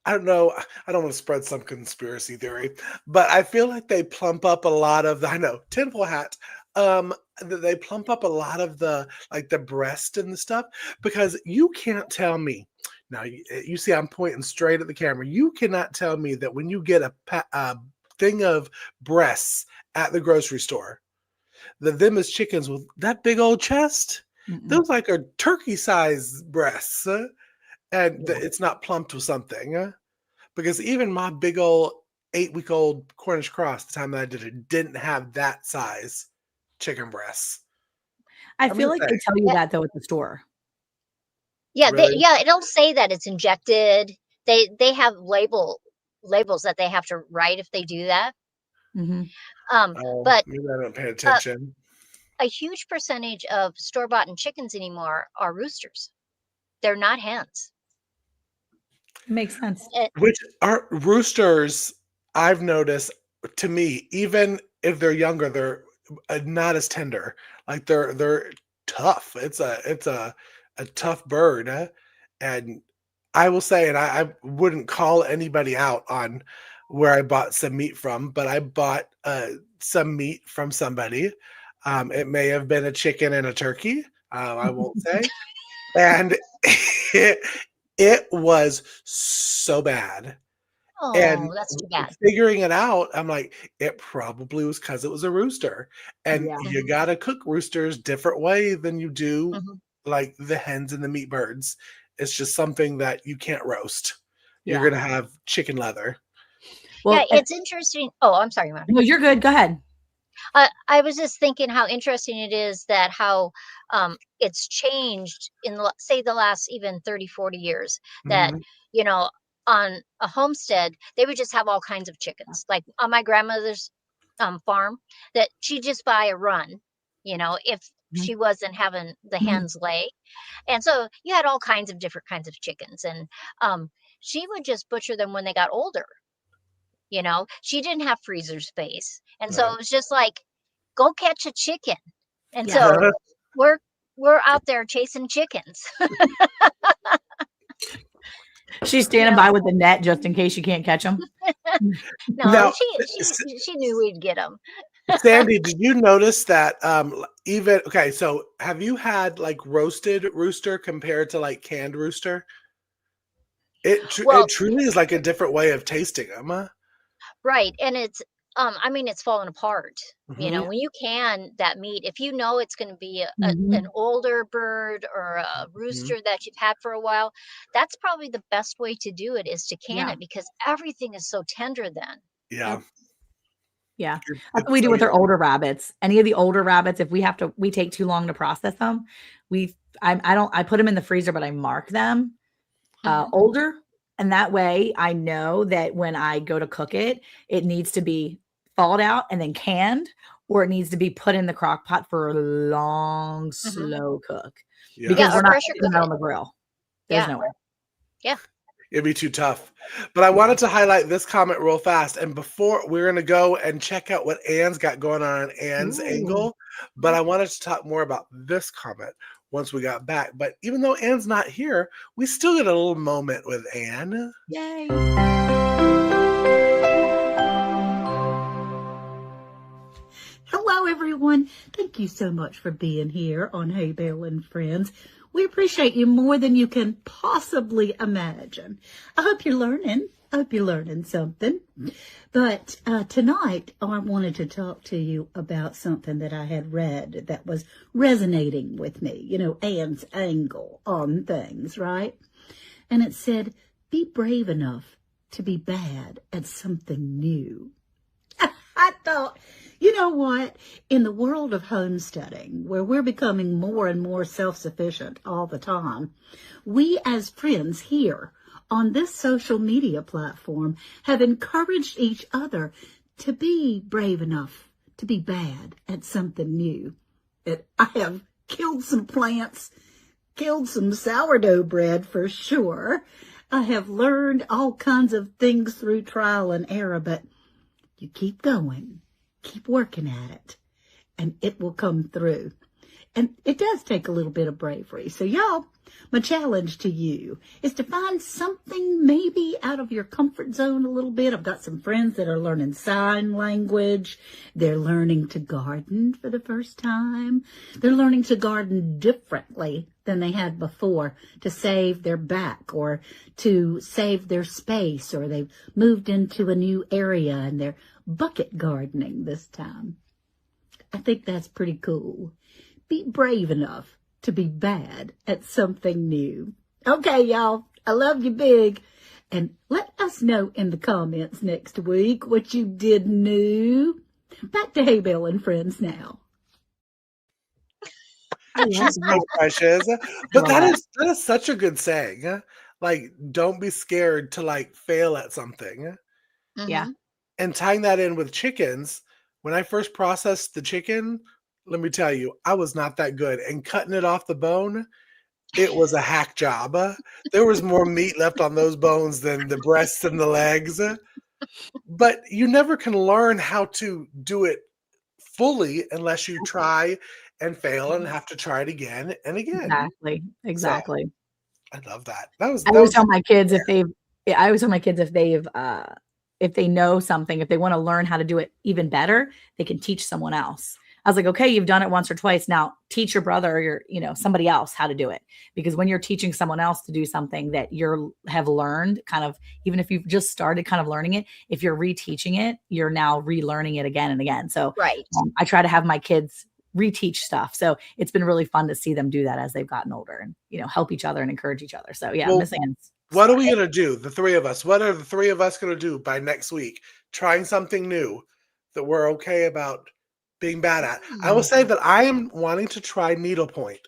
I don't know. I don't want to spread some conspiracy theory, but I feel like they plump up a lot of the, I know, tinfoil hat. They plump up a lot of the like the breast and the stuff because you can't tell me. Now you see, I'm pointing straight at the camera. You cannot tell me that when you get a thing of breasts at the grocery store, that them as chickens with that big old chest, Mm-mm. those like are turkey-sized breasts, and Yeah. it's not plumped with something. Because even my big old 8-week-old Cornish cross, the time that I did it, didn't have that size chicken breasts. I I'm feel gonna like say, they tell you Yeah, that though at the store. really? it'll say that it's injected. They have labels that they have to write if they do that. Mhm. Oh, But maybe I don't pay uh, attention. a huge percentage of store-bought chickens anymore are roosters. They're not hens. Makes sense. Eh, Which are roosters, I've noticed, to me, even if they're younger, they're not as tender. Like they're tough. It's a tough bird, and I will say, and I wouldn't call anybody out on where I bought some meat from, but I bought some meat from somebody. It may have been a chicken and a turkey. I won't say, and it, it was so bad. And Oh, that's too bad. figuring it out, I'm like, it probably was because it was a rooster. And Yeah. you Mhm, gotta cook roosters different way than you do mhm. like the hens and the meat birds. It's just something that you can't roast. You're Yeah. gonna have chicken leather. Yeah, Well, and it's interesting. Oh, I'm sorry, Mom. no, you're good. Go ahead. I was just thinking how interesting it is that how it's changed in, say, the last even 30, 40 years that, Mhm. you know, on a homestead, they would just have all kinds of chickens. Like on my grandmother's farm, that she'd just buy a run, if Mhm. she wasn't having the Mhm. hens lay. And so you had all kinds of different kinds of chickens. And she would just butcher them when they got older. She didn't have freezer space. And so Uh, it was just like, go catch a chicken. And Yeah. so we're we're out there chasing chickens. She's you standing know. by with the net just in case you can't catch them. No, now, she knew we'd get them. Sandy, did you notice that even okay, so have you had like roasted rooster compared to like canned rooster? It Well, truly is like a different way of tasting them. right, and it's I mean, it's falling apart. Mhm. When you can that meat, if you know it's going to be an Mhm. older bird or a Mhm. rooster that you've had for a while, that's probably the best way to do it, is to can Yeah. it, because everything is so tender then. Yeah. Yeah. That's what we It's do so with our yummy. older rabbits. Any of the older rabbits, if we take too long to process them, I put them in the freezer, but I mark them Mhm. older. And that way I know that when I go to cook it, it needs to be thawed out and then canned, or it needs to be put in the crock pot for a long, Mhm. slow cook Yeah. because Yeah, we're or not pressure putting cook that it. on the grill. There's Yeah. no way. Yeah. It'd be too tough. But I Yeah. wanted to highlight this comment real fast. And before we're gonna go and check out what Anne's got going on Anne's Ooh. angle, but I wanted to talk more about this comment once we got back. But even though Anne's not here, we still get a little moment with Anne. Yay. Hello, everyone. Thank you so much for being here on Hay Bale and Friends. We appreciate you more than you can possibly imagine. I hope you're learning. I hope you're learning something. But tonight, I wanted to talk to you about something that I had read that was resonating with me. Anne's angle on things, right? And it said, be brave enough to be bad at something new. I thought, you know what? In the world of homesteading, where we're becoming more and more self-sufficient all the time, we as friends here on this social media platform have encouraged each other to be brave enough to be bad at something new. I have killed some plants, killed some sourdough bread for sure. I have learned all kinds of things through trial and error, but you keep going, keep working at it, and it will come through. And it does take a little bit of bravery. So y'all, my challenge to you is to find something maybe out of your comfort zone a little bit. I've got some friends that are learning sign language. They're learning to garden for the first time. They're learning to garden differently than they had before to save their back or to save their space, or they've moved into a new area and they're bucket gardening this time. I think that's pretty cool. Be brave enough to be bad at something new. Okay, y'all, I love you big. And let us know in the comments next week what you did new. Back to Hay Bale and Friends now. I love She's so that. precious. I But love that that. is such a good saying. Like, don't be scared to like fail at something. Yeah. Mhm. And tying that in with chickens, when I first processed the chicken, let me tell you, I was not that good. And cutting it off the bone, it was a hack job. There was more meat left on those bones than the breasts and the legs. But you never can learn how to do it fully unless you try and fail and have to try it again and again. Exactly. So Exactly. I love that. That was I that always was tell my kids if they've yeah, I always tell my kids if they know something, if they want to learn how to do it even better, they can teach someone else. I was like, okay, you've done it once or twice. Now teach your brother or somebody else how to do it. Because when you're teaching someone else to do something that you have learned, kind of, even if you've just started kind of learning it, if you're reteaching it, you're now relearning it again and again. So Right. I try to have my kids reteach stuff. So it's been really fun to see them do that as they've gotten older and, help each other and encourage each other. So yeah, Well, Miss Ann's what are smart. we gonna do? The three of us. What are the three of us gonna do by next week? Trying something new that we're okay about being bad at. I will say that I am wanting to try needlepoint.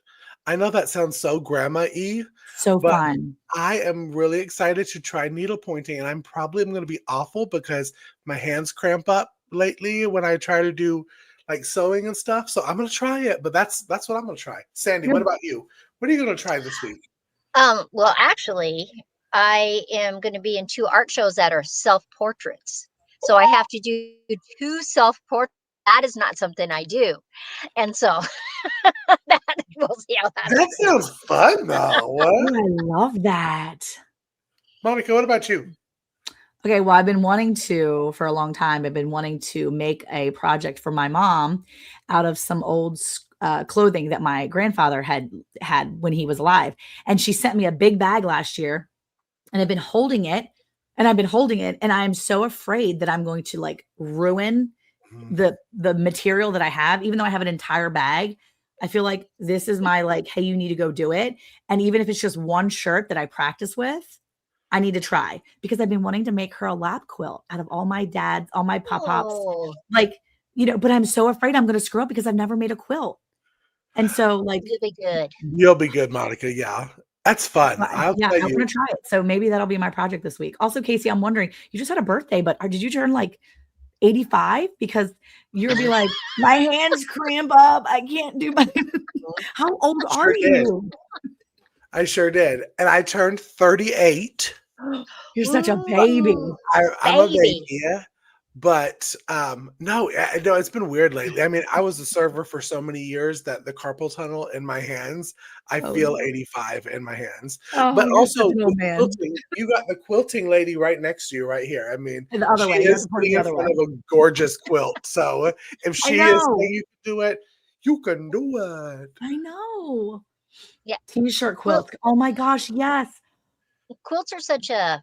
I know that sounds so grandma-y, So but fun. I am really excited to try needlepointing, and I'm probably going to be awful because my hands cramp up lately when I try to do like sewing and stuff. So I'm going to try it, but that's what I'm going to try. Sandy, what about you? What are you going to try this week? Well, actually, I am going to be in 2 art shows that are self-portraits. So I have to do 2 self-portraits. That is not something I do. And so that we'll see how that That goes. sounds fun though. Oh, What? I love that. Monica, what about you? Okay, well, I've been wanting to for a long time. I've been wanting to make a project for my mom out of some old clothing that my grandfather had when he was alive. And she sent me a big bag last year, and I've been holding it, and I'm so afraid that I'm going to like ruin the material that I have, even though I have an entire bag. I feel like this is my like, hey, you need to go do it. And even if it's just one shirt that I practice with, I need to try because I've been wanting to make her a lap quilt out of all my pop-ups. Oh, Like, but I'm so afraid I'm going to screw up because I've never made a quilt. And so like, you'll be good. You'll be good, Monica. Yeah. That's fun. I'll yeah, tell I want you. to try it. So maybe that'll be my project this week. Also, Casey, I'm wondering, you just had a birthday, but did you turn like 85? Because you'll be like, my hands cramp up. I can't do my. How old I are sure did. you? I sure did. And I turned 38. You're such a baby. Ooh, I'm a baby. baby, but no, no, it's been weird lately. I mean, I was a server for so many years that the carpal tunnle in my hands, I Oh, feel no. 85 in my hands. Oh, But you're such also an with old man. quilting, you got the quilting lady right next to you right here. I mean, The other she way. You have is to point sitting the in other way. front of a gorgeous quilt. So if I she is know. saying you can do it, you can do it. I know. Yeah. T-shirt Quilt, quilts. Oh my gosh, yes. quilts are such a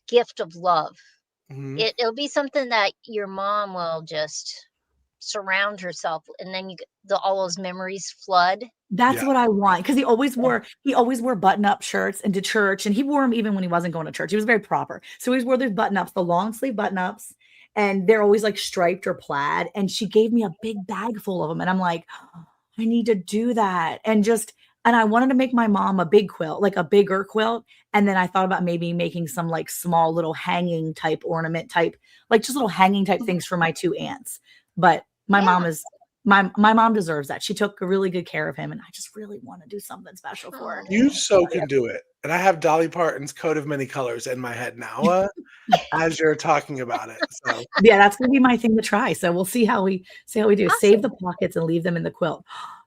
gift of love. Mhm. It'll be something that your mom will just surround herself, and then all those memories flood. That's Yeah. what I want because he always wore button-up shirts into church, and he wore them even when he wasn't going to church. He was very proper. So he always wore those button-ups, the long sleeve button-ups, and they're always like striped or plaid. And she gave me a big bag full of them, and I'm like, I need to do that. And I wanted to make my mom a big quilt, like a bigger quilt. And then I thought about maybe making some like small little hanging type ornament type, like just little hanging type things for my 2 aunts. But my Yeah. mom is My mom deserves that. She took really good care of him, and I just really want to do something special for her. You so can do it. And I have Dolly Parton's Coat of Many Colors in my head now as you're talking about it. So Yeah, that's gonna be my thing to try. So we'll see how we do. Save the Awesome. pockets and leave them in the quilt.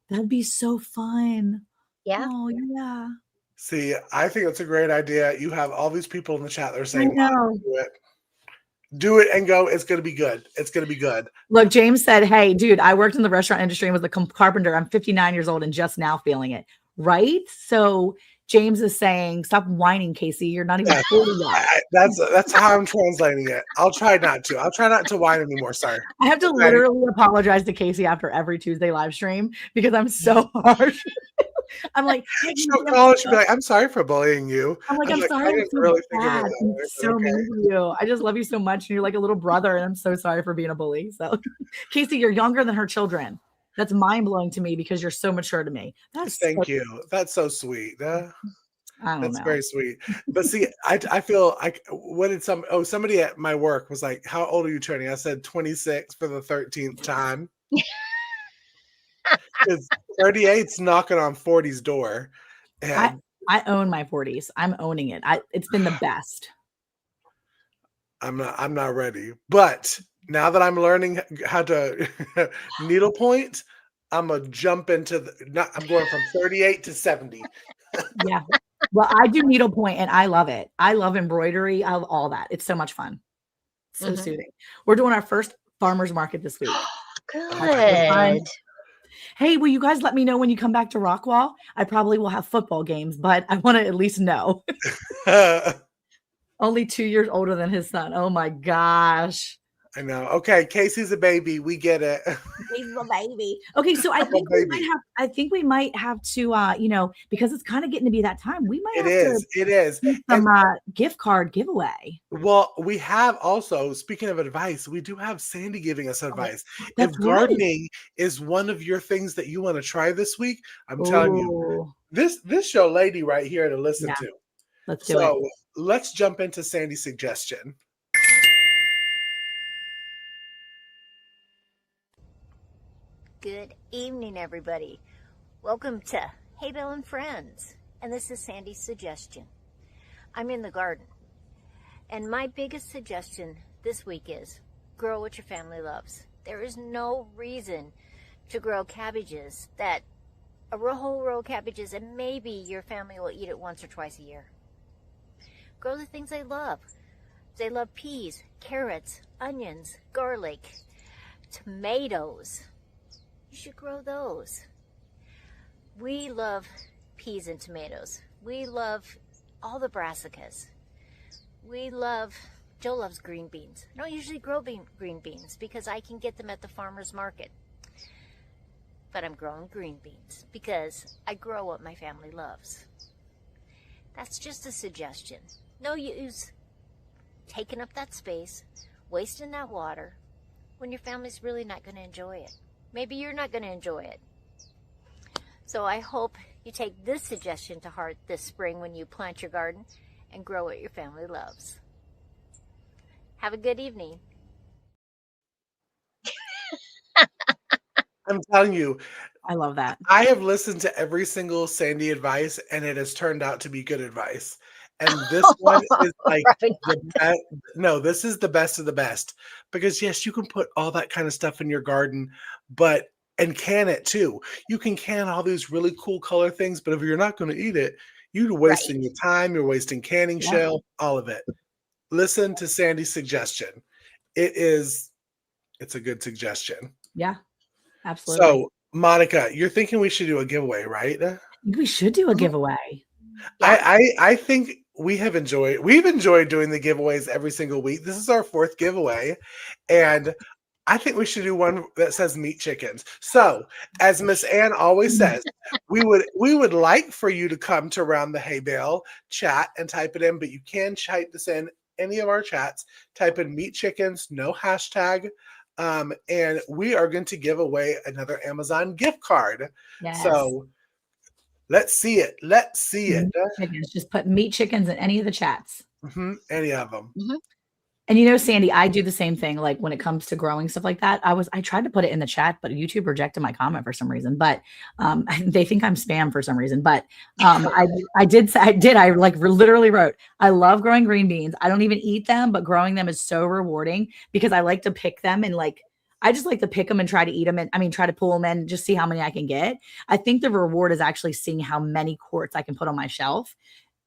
That'd be so fun. Yeah. Oh yeah. see, I think it's a great idea. You have all these people in the chat that are I saying, know. do it. Do it and go. It's going to be good. It's going to be good. Look, James said, "Hey, dude, I worked in the restaurant industry and was a carpenter. I'm 59 years old and just now feeling it." Right? So James is saying, "Stop whining, Casey. You're not even Yeah. 40 yet." That's how I'm translating it. I'll try not to. I'll try not to whine anymore. Sorry. I have to literally apologize to Casey after every Tuesday live stream because I'm so harsh. I'm like, "Hey, She'll Casey, call and she'll be like, I'm sorry for bullying you. I'm I sorry. I I'm didn't so really think of bad. it I'm that way. so Okay. mean to you. I just love you so much. And you're like a little brother. And I'm so sorry for being a bully. So, Casey, you're younger than her children. That's mind blowing to me because you're so mature to me. Thank you. That's so sweet. I don't That's know. very sweet. But see, I feel like what did somebody at my work was like, how old are you turning? I said 26 for the 13th time. Because 38's knocking on 40's door. And I own my 40s. I'm owning it. It's been the best. I'm not ready. But now that I'm learning how to needlepoint, I'm gonna jump into I'm going from 38 to 70. Yeah. Well, I do needlepoint and I love it. I love embroidery. I love all that. It's so much fun. So soothing. We're doing our first farmers market this week. Good. Hey, will you guys let me know when you come back to Rockwall? I probably will have football games, but I want to at least know. Only 2 years older than his son. Oh my gosh. I know. Okay, Casey's a baby. We get it. He's a baby. Okay, so I think we might have to because it's kind of getting to be that time. We might It have is. to It is. do some gift card giveaway. Well, we have also, speaking of advice, we do have Sandy giving us advice. That's If gardening is one of your things that you want to try this week, I'm telling you, this your lady right here to listen to. Let's do it. Let's jump into Sandy's suggestion. Good evening, everybody. Welcome to Hay Bale Friends. And this is Sandy's suggestion. I'm in the garden. And my biggest suggestion this week is grow what your family loves. There is no reason to grow cabbages a whole row of cabbages and maybe your family will eat it once or twice a year. Grow the things they love. They love peas, carrots, onions, garlic, tomatoes. You should grow those. We love peas and tomatoes. We love all the brassicas. Joe loves green beans. I don't usually grow green beans because I can get them at the farmer's market. But I'm growing green beans because I grow what my family loves. That's just a suggestion. No use taking up that space, wasting that water, when your family's really not going to enjoy it. Maybe you're not going to enjoy it. So I hope you take this suggestion to heart this spring when you plant your garden and grow what your family loves. Have a good evening. I'm telling you, I love that. I have listened to every single Sandy advice, and it has turned out to be good advice. And this one is like this is the best of the best. Because yes, you can put all that kind of stuff in your garden, and can it too. You can can all these really cool color things, but if you're not going to eat it, you're wasting your time, you're wasting canning shell, all of it. Listen to Sandy's suggestion. It's a good suggestion. Yeah, absolutely. So, Monica, you're thinking we should do a giveaway, right? We should do a giveaway. I think we've enjoyed doing the giveaways every single week. This is our 4th giveaway, and I think we should do one that says meat chickens. So, as Miss Ann always says, we would like for you to come to Around the Hay Bale chat and type it in, but you can type this in any of our chats. Type in meat chickens, no hashtag, and we are going to give away another Amazon gift card. Yes. So let's see it. Let's see it. Just put meat chickens in any of the chats. Any of them. And Sandy, I do the same thing. Like when it comes to growing stuff like that, I tried to put it in the chat, but YouTube rejected my comment for some reason. But they think I'm spam for some reason. But I like literally wrote, I love growing green beans. I don't even eat them, but growing them is so rewarding because I like to pick them and like I just like to pick them and try to eat them, and try to pull them in, just see how many I can get. I think the reward is actually seeing how many quarts I can put on my shelf.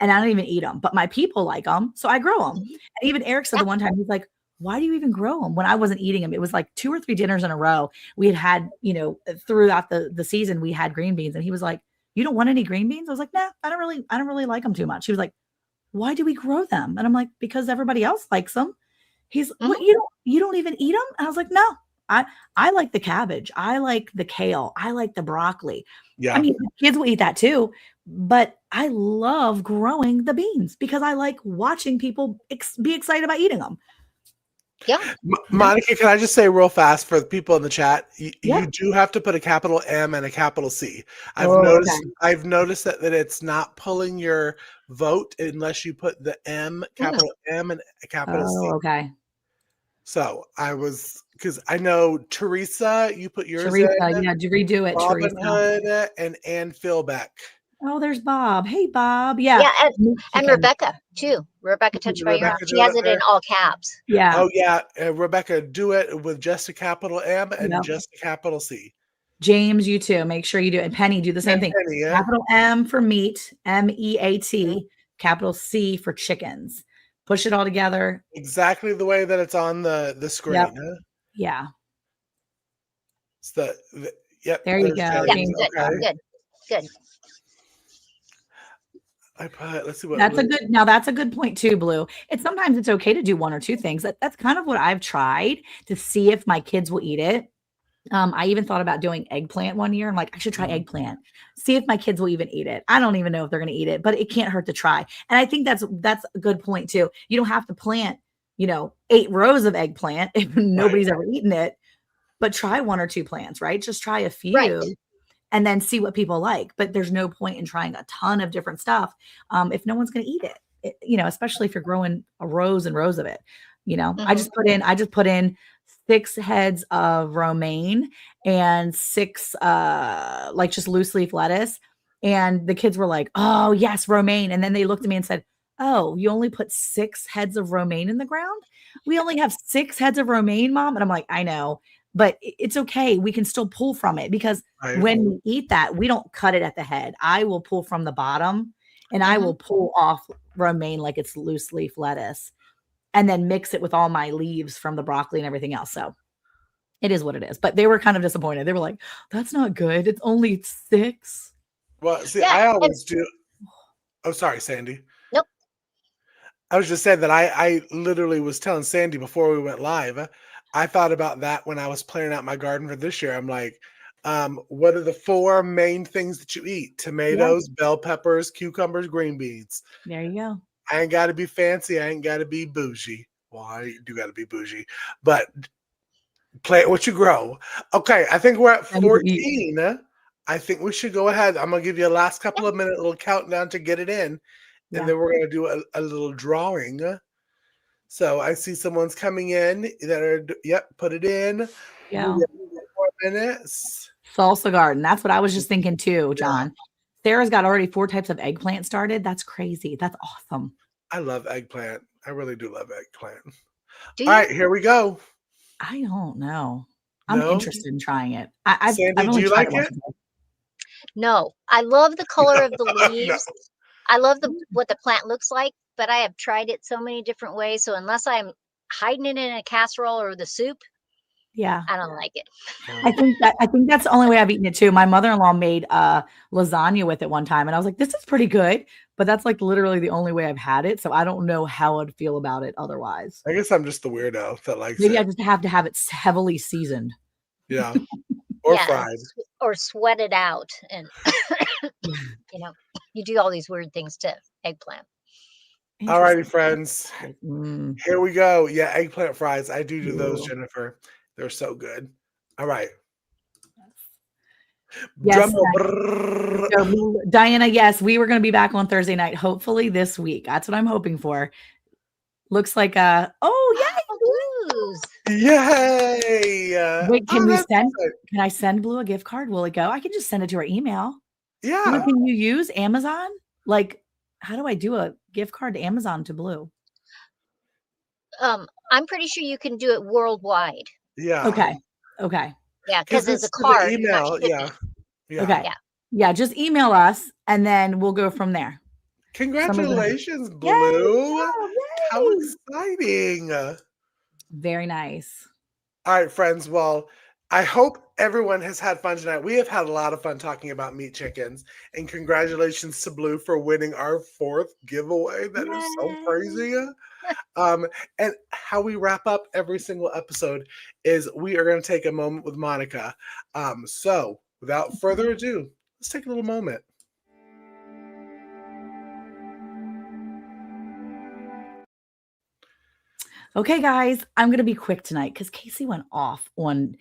And I don't even eat them, but my people like them, so I grow them. And even Eric said the one time, he's like, "Why do you even grow them?" When I wasn't eating them, it was like 2 or 3 dinners in a row. We had throughout the season, we had green beans, and he was like, "You don't want any green beans?" I was like, "Nah, I don't really like them too much." He was like, "Why do we grow them?" And I'm like, "Because everybody else likes them." He's, "What, you don't even eat them?" And I was like, "No, I like the cabbage. I like the kale. I like the broccoli." Yeah. I mean, kids will eat that too, but I love growing the beans because I like watching people be excited about eating them. Yeah. Monica, can I just say real fast for the people in the chat, Yeah. you do have to put a capital M and a capital C. I've noticed that it's not pulling your vote unless you put the M, capital M and a capital C. Okay. So because I know Teresa, you put yours Teresa, in. yeah, redo it, Robin Teresa. Hood and Ann Philbeck. Oh, there's Bob. Hey, Bob. Yeah. Yeah, and Rebecca too. Rebecca touched by your. She has it in all caps. Yeah. Oh yeah, Rebecca, do it with just a capital M and just a capital C. James, you too. Make sure you do it. And Penny, do the same thing. Penny, yeah. Capital M for meat, MEAT, capital C for chickens. Push it all together. Exactly the way that it's on the screen. Yep. Huh? Yeah. It's yep. There you go. Yeah, James. Good. Let's see what that's a good point too, Blue. Sometimes it's okay to do 1 or 2 things. That's kind of what I've tried to see if my kids will eat it. I even thought about doing eggplant one year. I'm like, I should try eggplant, see if my kids will even eat it. I don't even know if they're going to eat it, but it can't hurt to try. And I think that's a good point too. You don't have to plant, 8 rows of eggplant if nobody's ever eaten it, but try 1 or 2 plants, right? Just try a few and then see what people like. But there's no point in trying a ton of different stuff if no one's going to eat it, especially if you're growing rows and rows of it. I just put in 6 heads of romaine and 6 like just loose leaf lettuce. And the kids were like, "Oh yes, romaine." And then they looked at me and said, "Oh, you only put 6 heads of romaine in the ground? We only have 6 heads of romaine, Mom." And I'm like, "I know, but it's okay. We can still pull from it because when we eat that, we don't cut it at the head. I will pull from the bottom and I will pull off romaine like it's loose leaf lettuce and then mix it with all my leaves from the broccoli and everything else." So it is what it is. But they were kind of disappointed. They were like, "That's not good. It's only 6." Well, see, I always do. Oh, sorry, Sandy. Nope. I was just saying that I literally was telling Sandy before we went live, I thought about that when I was planning out my garden for this year. I'm like, what are the 4 main things that you eat? Tomatoes, bell peppers, cucumbers, green beans. There you go. I ain't got to be fancy. I ain't got to be bougie. Well, I do got to be bougie, but plant what you grow. Okay, I think we're at 14. I think we should go ahead. I'm going to give you a last couple of minute little countdown to get it in. And then we're going to do a little drawing. So I see someone's coming in that are, put it in. Yeah. 4 minutes. Salsa garden. That's what I was just thinking too, John. Sarah's got already 4 types of eggplant started. That's crazy. That's awesome. I love eggplant. I really do love eggplant. All right, here we go. I don't know. I'm interested in trying it. Sandy, do you like it? No, I love the color of the leaves. I love what the plant looks like, but I have tried it so many different ways. So unless I'm hiding it in a casserole or the soup, I don't like it. I think that's the only way I've eaten it too. My mother-in-law made lasagna with it one time, and I was like, "This is pretty good," but that's like literally the only way I've had it. So I don't know how I'd feel about it otherwise. I guess I'm just the weirdo that likes Maybe it. I just have to have it heavily seasoned. Yeah. Or fried. Or sweat it out. And, you do all these weird things to eggplant. All righty, friends. Here we go. Yeah, eggplant fries. I do those, Jennifer. They're so good. All right. Yes. So, Diana, yes, we were going to be back on Thursday night, hopefully this week. That's what I'm hoping for. Looks like a, oh, Blues. Yay! wait, Oh, that's can exciting. I send Blue a gift card? Will it go? I can just send it to her email. Blue, Yeah. can you use Amazon? Like, how do I do a gift card to Amazon to Blue? I'm pretty sure you can do it worldwide. Yeah. Okay. Okay. Yeah, Because because it's a it's to the card, you're not email. shipping. Yeah. Yeah. Okay. Yeah. Yeah. Just email us and then we'll go from there. Congratulations, Yay! Blue. How Yay! exciting. Very nice. All right, friends. Well, I hope everyone has had fun tonight. We have had a lot of fun talking about meat chickens. And congratulations to Blue for winning our 4th giveaway. That is so crazy. And how we wrap up every single episode is we are going to take a moment with Monica. So without further ado, let's take a little moment. Okay, guys, I'm going to be quick tonight because Casey went off on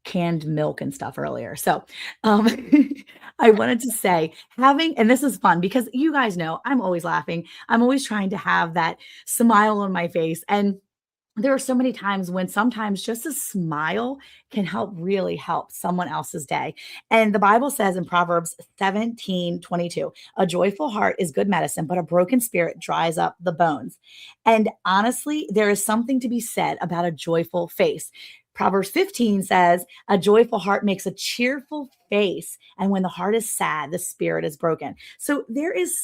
canned milk and stuff earlier. So I wanted to say and this is fun because you guys know I'm always laughing. I'm always trying to have that smile on my face. And there are so many times when sometimes just a smile can really help someone else's day. And the Bible says in Proverbs 17:22, a joyful heart is good medicine, but a broken spirit dries up the bones. And honestly, there is something to be said about a joyful face. Proverbs 15 says, a joyful heart makes a cheerful face. And when the heart is sad, the spirit is broken. So there is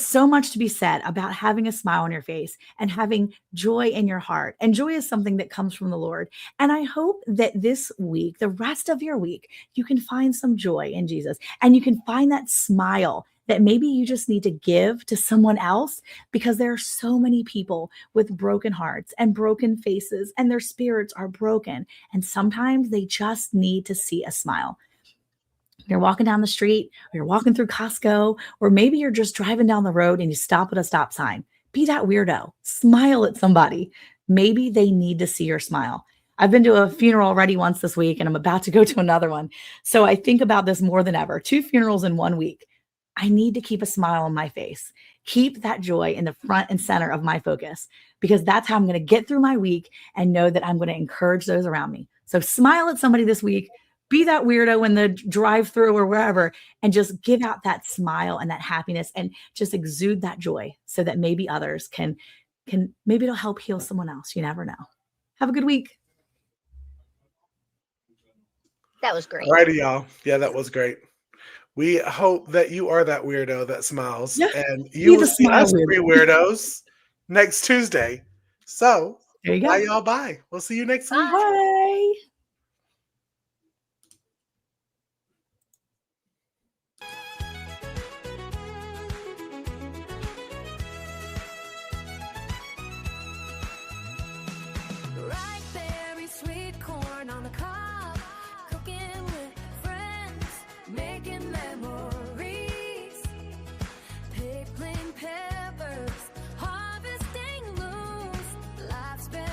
so much to be said about having a smile on your face and having joy in your heart. And joy is something that comes from the Lord. And I hope that this week, the rest of your week, you can find some joy in Jesus and you can find that smile that maybe you just need to give to someone else, because there are so many people with broken hearts and broken faces and their spirits are broken. And sometimes they just need to see a smile. You're walking down the street, or you're walking through Costco, or maybe you're just driving down the road and you stop at a stop sign. Be that weirdo. Smile at somebody. Maybe they need to see your smile. I've been to a funeral already once this week, and I'm about to go to another one. So I think about this more than ever. 2 funerals in 1 week. I need to keep a smile on my face. Keep that joy in the front and center of my focus, because that's how I'm going to get through my week and know that I'm going to encourage those around me. So smile at somebody this week. Be that weirdo in the drive-through or wherever, and just give out that smile and that happiness and just exude that joy so that maybe others can maybe it'll help heal someone else. You never know. Have a good week. That was great. All righty, y'all. Yeah, that was great. We hope that you are that weirdo that smiles, Yeah, and be you will the see smile us weirdo. 3 weirdos next Tuesday. So, There you go. bye, y'all. Bye. We'll see you next week. Bye. Bye.